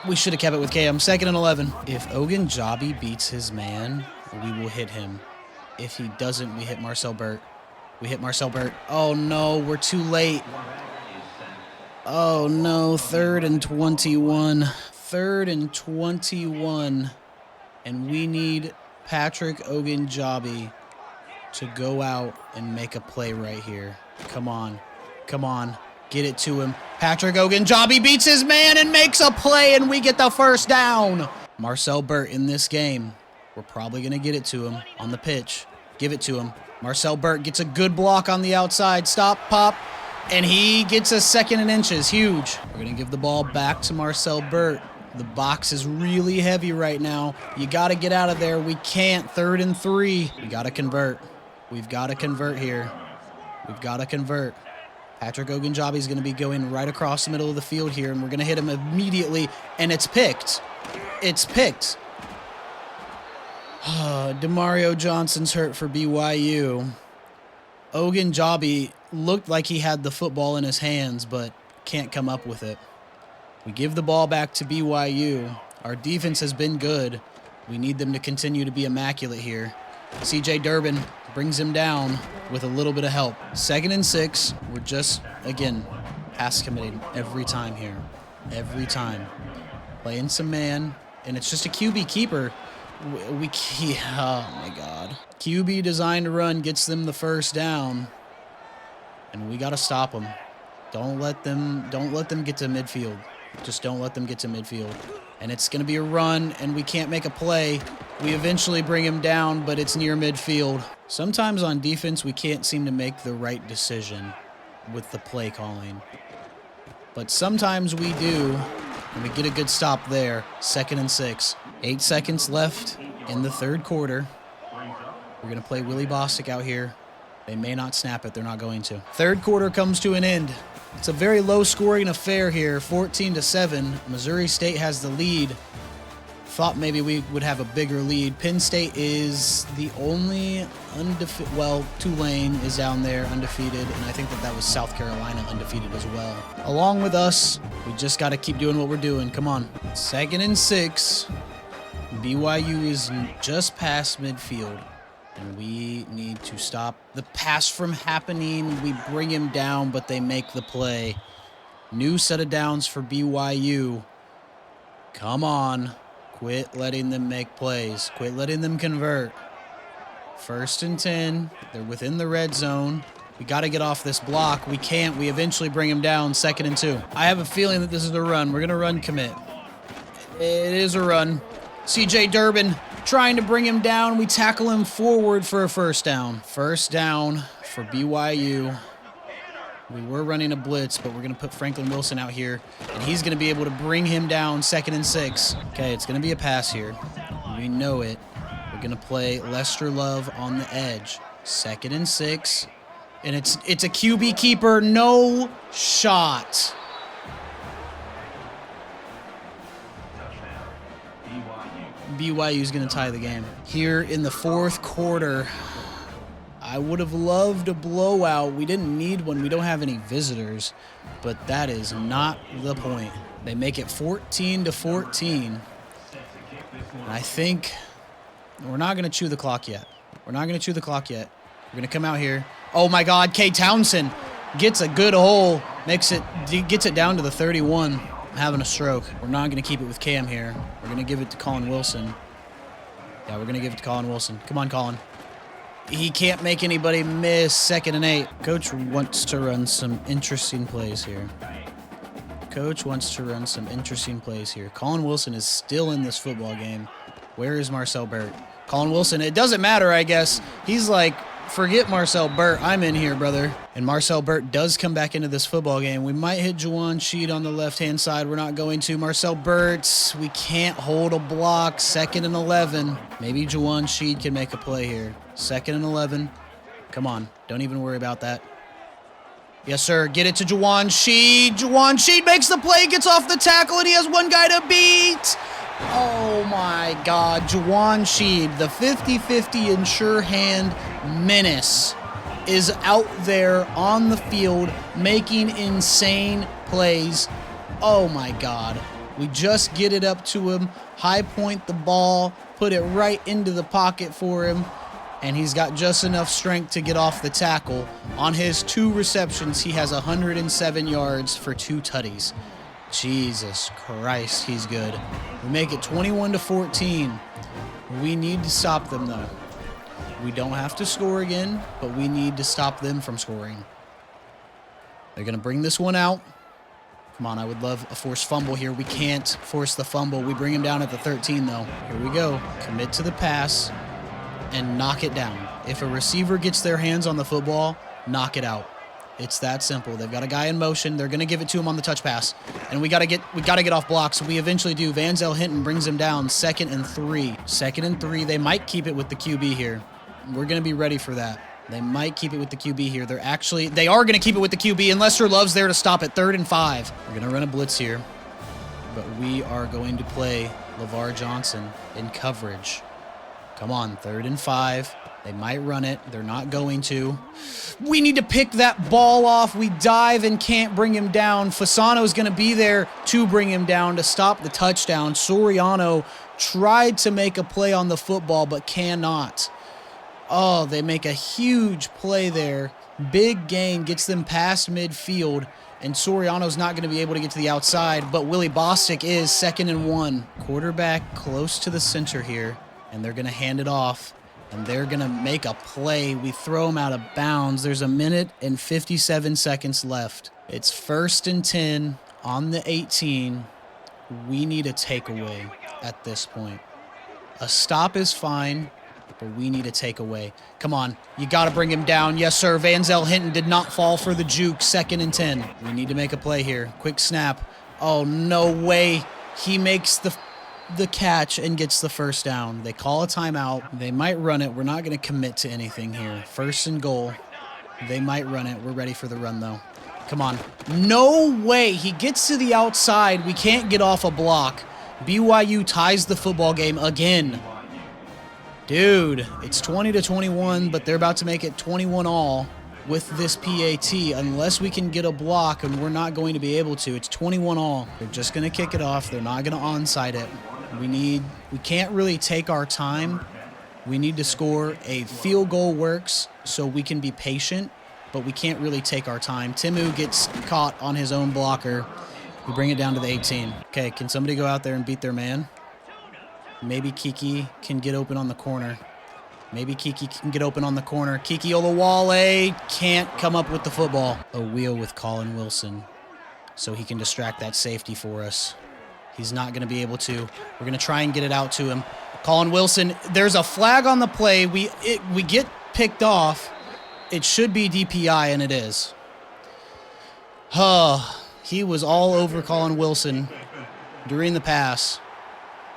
We should have kept it with Cam. 2nd and 11. If Ogunjobi beats his man, we will hit him. If he doesn't, we hit Marcel Burt. Oh, no. We're too late. Oh, no. 3rd and 21. And we need Patrick Ogunjobi to go out and make a play right here. Come on. Get it to him. Patrick Ogunjobi beats his man and makes a play, and we get the first down. Marcel Burt in this game. We're probably going to get it to him on the pitch. Give it to him. Marcel Burt gets a good block on the outside. Stop, pop, and he gets a 2nd and inches. Huge. We're going to give the ball back to Marcel Burt. The box is really heavy right now. You got to get out of there. We can't. 3rd and 3. We got to convert. We've got to convert here. Patrick Ogunjobi is going to be going right across the middle of the field here, and we're going to hit him immediately, and it's picked. Demario Johnson's hurt for BYU. Ogunjobi looked like he had the football in his hands, but can't come up with it. We give the ball back to BYU. Our defense has been good. We need them to continue to be immaculate here. CJ Durbin brings him down with a little bit of help. 2nd and 6. We're just, again, pass committing every time here. Playing some man, and it's just a QB keeper. Oh my God. QB designed to run gets them the first down, and we got to stop them. Don't let them get to midfield. Just don't let them get to midfield. And it's going to be a run, and we can't make a play. We eventually bring him down, but it's near midfield. Sometimes on defense, we can't seem to make the right decision with the play calling. But sometimes we do, and we get a good stop there. 2nd and 6. 8 seconds left in the 3rd quarter. We're going to play Willie Bostic out here. They may not snap it. They're not going to. 3rd quarter comes to an end. It's a very low-scoring affair here, 14-7. Missouri State has the lead. Thought maybe we would have a bigger lead. Penn State is the only undefeated. Well, Tulane is down there undefeated, and I think that was South Carolina undefeated as well. Along with us, we just got to keep doing what we're doing. Come on. 2nd and 6. BYU is just past midfield. And we need to stop the pass from happening. We bring him down, but they make the play. New set of downs for BYU. Come on. Quit letting them make plays. Quit letting them convert. 1st and 10. They're within the red zone. We got to get off this block. We can't. We eventually bring him down. 2nd and 2. I have a feeling that this is a run. We're going to run commit. It is a run. CJ Durbin trying to bring him down. We tackle him forward for a first down. First down for BYU. We were running a blitz, but we're going to put Franklin Wilson out here, and he's going to be able to bring him down. 2nd and 6. Okay, it's going to be a pass here. We know it. We're going to play Lester Love on the edge. 2nd and 6. And it's a QB keeper. No shot. BYU is going to tie the game. Here in the 4th quarter, I would have loved a blowout. We didn't need one. We don't have any visitors, but that is not the point. They make it 14-14. I think we're not going to chew the clock yet. We're not going to chew the clock yet. We're going to come out here. Oh, my God. K. Townsend gets a good hole, gets it down to the 31. Having a stroke. We're not going to keep it with Cam here. We're going to give it to Colin Wilson. Yeah, we're going to give it to Colin Wilson. Come on, Colin. He can't make anybody miss. 2nd and 8. Coach wants to run some interesting plays here. Colin Wilson is still in this football game. Where is Marcel Burt? Colin Wilson, it doesn't matter, I guess. He's like, forget Marcel Burt. I'm in here, brother. And Marcel Burt does come back into this football game. We might hit Juwan Sheed on the left-hand side. We're not going to. Marcel Burt, we can't hold a block. 2nd and 11. Maybe Juwan Sheed can make a play here. 2nd and 11. Come on. Don't even worry about that. Yes, sir. Get it to Juwan Sheed. Juwan Sheed makes the play, gets off the tackle, and he has one guy to beat. Oh, my God. Juwan Sheed, the 50-50 and sure hand menace, is out there on the field making insane plays. Oh, my God. We just get it up to him, high point the ball, put it right into the pocket for him, and he's got just enough strength to get off the tackle. On his 2 receptions, he has 107 yards for 2 tutties. Jesus Christ, he's good. We make it 21-14. We need to stop them, though. We don't have to score again, but we need to stop them from scoring. They're going to bring this one out. Come on, I would love a forced fumble here. We can't force the fumble. We bring him down at the 13, though. Here we go. Commit to the pass and knock it down. If a receiver gets their hands on the football, knock it out. It's that simple. They've got a guy in motion. They're going to give it to him on the touch pass. And we got to get off blocks. We eventually do. Vanzel Hinton brings him down. 2nd and 3. 2nd and 3. They might keep it with the QB here. We're going to be ready for that. They might keep it with the QB here. They are going to keep it with the QB, and Lester Love's there to stop it. 3rd and 5. We're going to run a blitz here. But we are going to play LeVar Johnson in coverage. Come on, 3rd and 5. They might run it. They're not going to. We need to pick that ball off. We dive and can't bring him down. Fasano's going to be there to bring him down to stop the touchdown. Soriano tried to make a play on the football but cannot. Oh, they make a huge play there. Big gain gets them past midfield, and Soriano's not going to be able to get to the outside, but Willie Bostic is. 2nd and 1. Quarterback close to the center here, and they're going to hand it off. And they're going to make a play. We throw them out of bounds. There's 1 minute and 57 seconds left. It's 1st and 10 on the 18. We need a takeaway at this point. A stop is fine, but we need a takeaway. Come on. You got to bring him down. Yes, sir. Vanzel Hinton did not fall for the juke. 2nd and 10. We need to make a play here. Quick snap. Oh, no way. He makes the catch and gets the 1st down. They call a timeout. They might run it. We're not going to commit to anything here. 1st and goal. They might run it. We're ready for the run, though. Come on. No way. He gets to the outside. We can't get off a block. BYU ties the football game again. Dude, it's 20-21, but they're about to make it 21-all with this PAT unless we can get a block, and we're not going to be able to. It's 21-all. They're just going to kick it off. They're not going to onside it. We can't really take our time. We need to score. A field goal works, so we can be patient, but we can't really take our time. Timu gets caught on his own blocker. We bring it down to the 18. Okay, can somebody go out there and beat their man? Maybe Kiki can get open on the corner. Kiki Olawale can't come up with the football. A wheel with Colin Wilson so he can distract that safety for us. He's not going to be able to. We're going to try and get it out to him. Colin Wilson, there's a flag on the play. We get picked off. It should be DPI, and it is. He was all over Colin Wilson during the pass,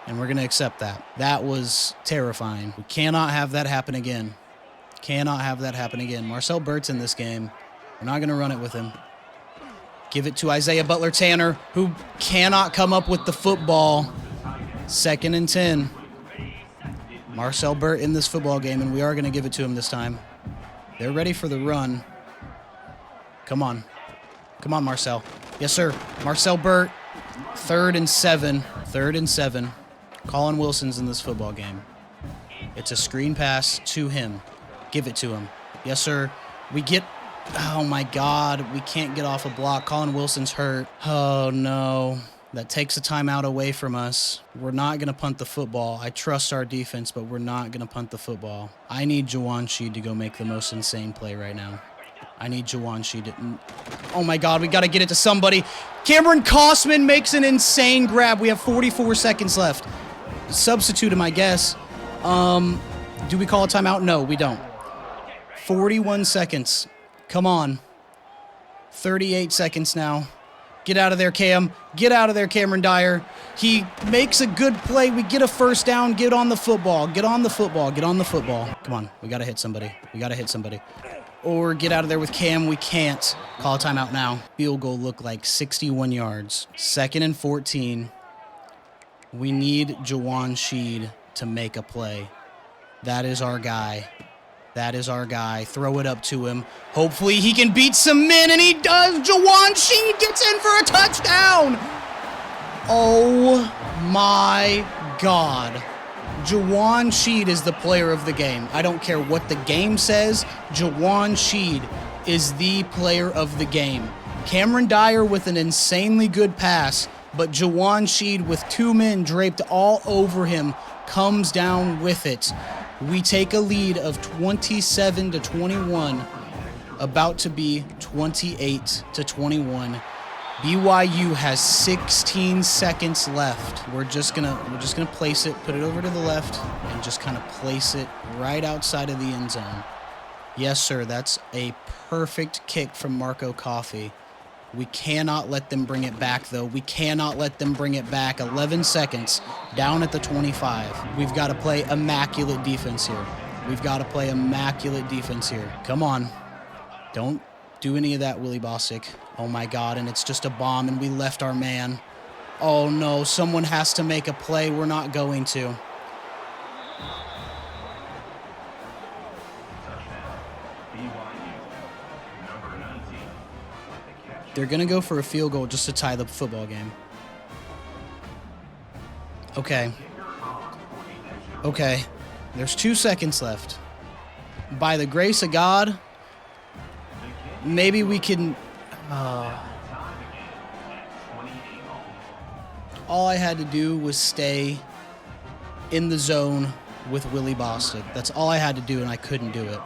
and we're going to accept that. That was terrifying. We cannot have that happen again. Marcel Burt's in this game. We're not going to run it with him. Give it to Isaiah Butler-Tanner, who cannot come up with the football. 2nd and 10. Marcel Burt in this football game, and we are going to give it to him this time. They're ready for the run. Come on. Come on, Marcel. Yes, sir. Marcel Burt. 3rd and 7. 3rd and 7. Colin Wilson's in this football game. It's a screen pass to him. Give it to him. Yes, sir. We get... Oh, my God. We can't get off a block. Colin Wilson's hurt. Oh, no. That takes a timeout away from us. We're not going to punt the football. I trust our defense, but we're not going to punt the football. I need Jawan Sheed to go make the most insane play right now. I need Jawan Sheed to... Oh, my God. We got to get it to somebody. Cameron Kosman makes an insane grab. We have 44 seconds left. Substitute him, I guess. Do we call a timeout? No, we don't. 41 seconds. Come on. 38 seconds now. Get out of there, Cam. Get out of there, Cameron Dyer. He makes a good play. We get a first down. Get on the football. Get on the football. Get on the football. Come on. We got to hit somebody. We got to hit somebody. Or get out of there with Cam. We can't. Call a timeout now. Field goal looked like 61 yards. 2nd and 14. We need Jawan Sheed to make a play. That is our guy. That is our guy. Throw it up to him. Hopefully he can beat some men, and he does. Jawan Sheed gets in for a touchdown. Oh, my God. Jawan Sheed is the player of the game. I don't care what the game says. Jawan Sheed is the player of the game. Cameron Dyer with an insanely good pass, but Jawan Sheed with 2 men draped all over him comes down with it. We take a lead of 27-21, about to be 28-21. BYU has 16 seconds left. We're just gonna place it, put it over to the left, and just kind of place it right outside of the end zone. Yes, sir. That's a perfect kick from Marco Coffey. We cannot let them bring it back, though. We cannot let them bring it back. 11 seconds, down at the 25. We've got to play immaculate defense here. We've got to play immaculate defense here. Come on. Don't do any of that, Willie Bostic. Oh, my God, and it's just a bomb, and we left our man. Oh, no, someone has to make a play. We're not going to. They're going to go for a field goal just to tie the football game. Okay. Okay. There's 2 seconds left. By the grace of God, maybe we can... all I had to do was stay in the zone with Willie Bostic. That's all I had to do, and I couldn't do it.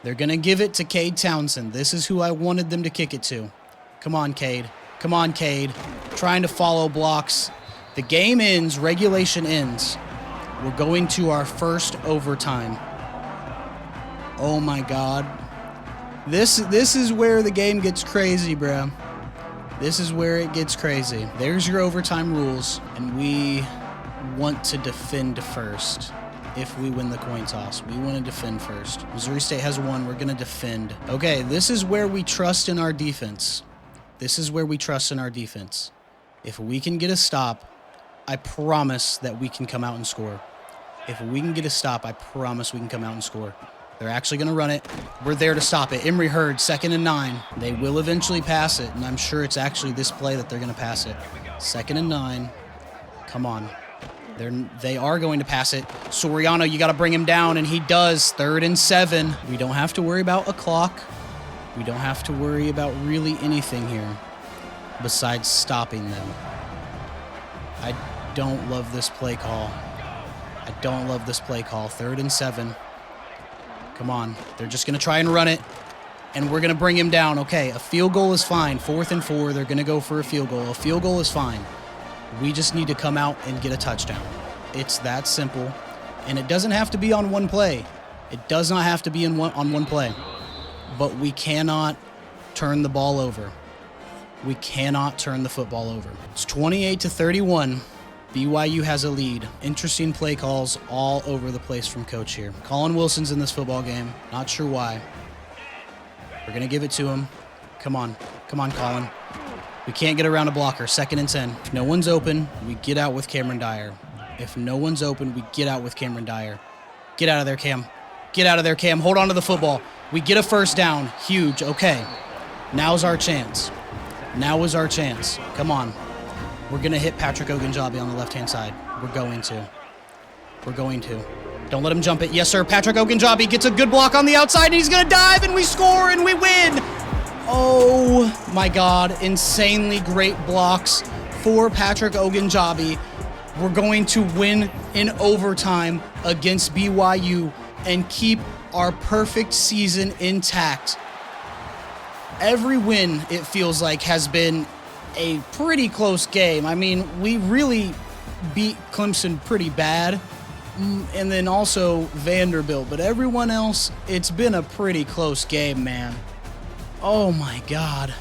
They're going to give it to Cade Townsend. This is who I wanted them to kick it to. Come on, Cade. Come on, Cade. Trying to follow blocks. The game ends. Regulation ends. We're going to our first overtime. Oh, my God. This is where the game gets crazy, bro. This is where it gets crazy. There's your overtime rules, and we want to defend first. If we win the coin toss, we want to defend first. Missouri State has won. We're going to defend. Okay, this is where we trust in our defense. This is where we trust in our defense. If we can get a stop, I promise that we can come out and score. If we can get a stop, I promise we can come out and score. They're actually going to run it. We're there to stop it. Emory Hurd, 2nd and 9. They will eventually pass it, and I'm sure it's actually this play that they're going to pass it. 2nd and 9. Come on. They are going to pass it. Soriano, you got to bring him down, and he does. 3rd and 7. We don't have to worry about a clock. We don't have to worry about really anything here besides stopping them. I don't love this play call. I don't love this play call. 3rd and 7. Come on. They're just going to try and run it, and we're going to bring him down. Okay, a field goal is fine. 4th and 4. They're going to go for a field goal. A field goal is fine. We just need to come out and get a touchdown. It's that simple, and it doesn't have to be on one play. It does not have to be on one play. But we cannot turn the ball over. We cannot turn the football over. It's 28-31. BYU has a lead. Interesting play calls all over the place from Coach here. Colin Wilson's in this football game. Not sure why. We're going to give it to him. Come on. Come on, Colin. We can't get around a blocker. 2nd and 10. If no one's open, we get out with Cameron Dyer. If no one's open, we get out with Cameron Dyer. Get out of there, Cam. Get out of there, Cam. Hold on to the football. We get a first down. Huge. Okay. Now's our chance. Now is our chance. Come on. We're going to hit Patrick Ogunjobi on the left-hand side. We're going to. Don't let him jump it. Yes, sir. Patrick Ogunjobi gets a good block on the outside, and he's going to dive, and we score, and we win. Oh, my God. Insanely great blocks for Patrick Ogunjobi. We're going to win in overtime against BYU and keep our perfect season intact. Every win, it feels like, has been a pretty close game. I mean, we really beat Clemson pretty bad, and then also Vanderbilt. But everyone else, it's been a pretty close game, man. Oh, my God.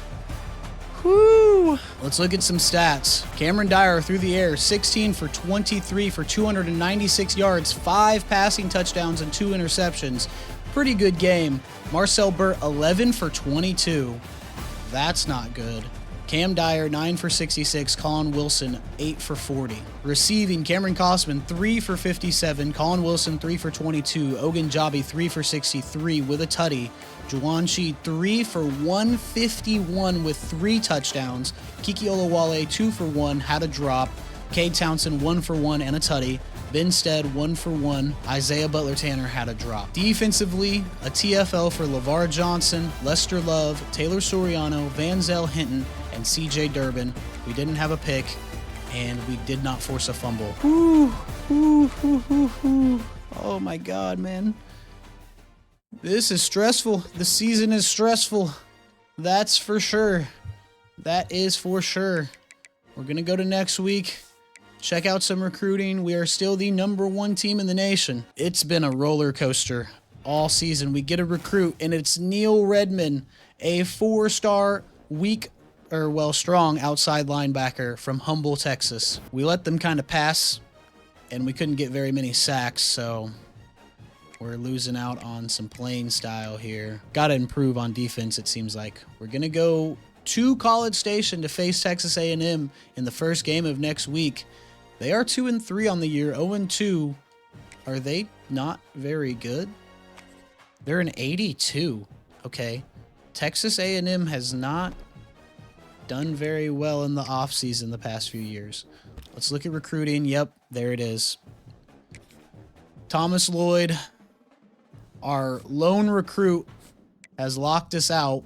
Whew. Let's look at some stats. Cameron Dyer through the air, 16 for 23 for 296 yards, 5 passing touchdowns, and 2 interceptions. Pretty good game. Marcel Burt, 11 for 22. That's not good. Cam Dyer, 9 for 66. Colin Wilson, 8 for 40. Receiving, Cameron Kosman, 3 for 57. Colin Wilson, 3 for 22. Ogunjobi, 3 for 63 with a tutty. Juwan Shi, 3 for 151 with 3 touchdowns. Kiki Olawale, 2 for 1, had a drop. Cade Townsend, 1 for 1 and a tutty. Ben Stead, 1 for 1. Isaiah Butler-Tanner had a drop. Defensively, a TFL for LeVar Johnson, Lester Love, Taylor Soriano, Van Zell Hinton, and CJ Durbin. We didn't have a pick, and we did not force a fumble. Oh my God, man. This is stressful. The season is stressful. That's for sure. That is for sure. We're going to go to next week. Check out some recruiting. We are still the #1 team in the nation. It's been a roller coaster all season. We get a recruit, and it's Neil Redmond, a 4-star, strong outside linebacker from Humble, Texas. We let them kind of pass, and we couldn't get very many sacks, so we're losing out on some playing style here. Got to improve on defense, it seems like. We're going to go to College Station to face Texas A&M in the first game of next week. They are 2-3 on the year, 0-2. Are they not very good? They're an 82. Okay. Texas A&M has not done very well in the offseason the past few years. Let's look at recruiting. Yep, there it is. Thomas Lloyd, our lone recruit, has locked us out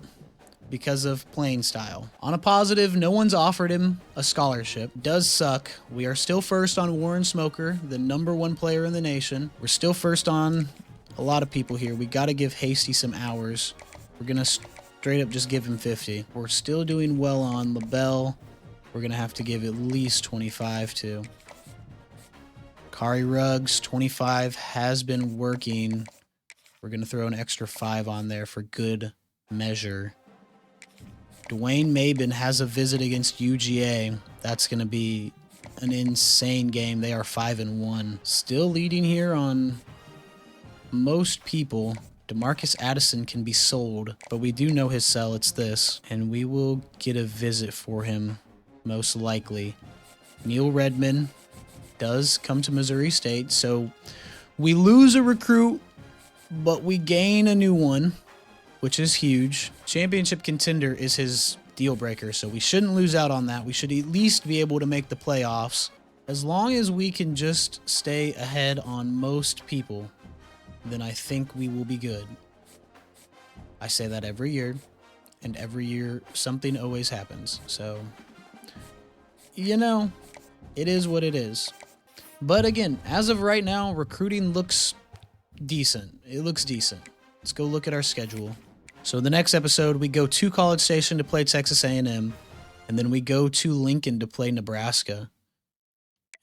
because of playing style. On a positive, no one's offered him a scholarship. Does suck. We are still first on Warren Smoker, the #1 player in the nation. We're still first on a lot of people here. We got to give Hasty some hours. We're going to straight up just give him 50. We're still doing well on LaBelle. We're going to have to give at least 25 to. Kari Ruggs, 25 has been working. We're going to throw an extra 5 on there for good measure. Dwayne Mabin has a visit against UGA. That's going to be an insane game. They are 5-1. Still leading here on most people. DeMarcus Addison can be sold, but we do know his sell. It's this. And we will get a visit for him, most likely. Neil Redmond does come to Missouri State, so we lose a recruit, but we gain a new one, which is huge. Championship contender is his deal breaker, so we shouldn't lose out on that. We should at least be able to make the playoffs. As long as we can just stay ahead on most people, then I think we will be good. I say that every year, and every year something always happens. So, you know, it is what it is. But again, as of right now, recruiting looks decent. It looks decent. Let's go look at our schedule. So the next episode, we go to College Station to play Texas A&M, and then we go to Lincoln to play Nebraska.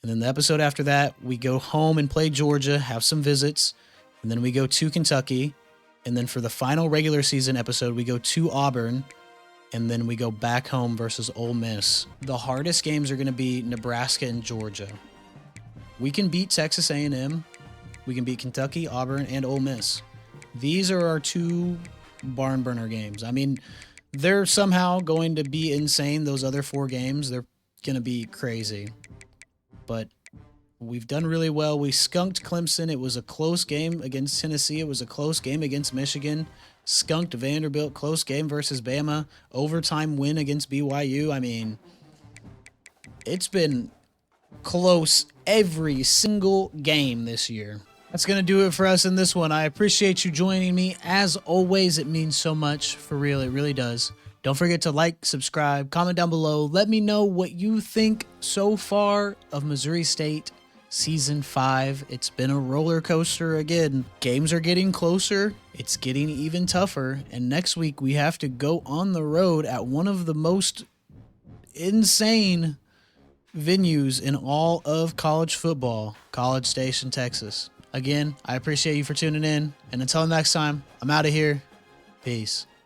And then the episode after that, we go home and play Georgia, have some visits, and then we go to Kentucky. And then for the final regular season episode, we go to Auburn, and then we go back home versus Ole Miss. The hardest games are going to be Nebraska and Georgia. We can beat Texas A&M. We can beat Kentucky, Auburn, and Ole Miss. These are our 2 barn burner games. I mean, they're somehow going to be insane. Those other 4 games, they're going to be crazy. But We've done really well. We skunked Clemson. It was a close game against Tennessee. It was a close game against Michigan. Skunked Vanderbilt. Close game versus Bama. Overtime win against BYU. I mean, it's been close every single game this year. That's going to do it for us in this one. I appreciate you joining me. As always, it means so much. For real, it really does. Don't forget to like, subscribe, comment down below. Let me know what you think so far of Missouri State Season 5. It's been a roller coaster again. Games are getting closer. It's getting even tougher. And next week, we have to go on the road at one of the most insane venues in all of college football, College Station, Texas. Again, I appreciate you for tuning in. And until next time, I'm out of here. Peace.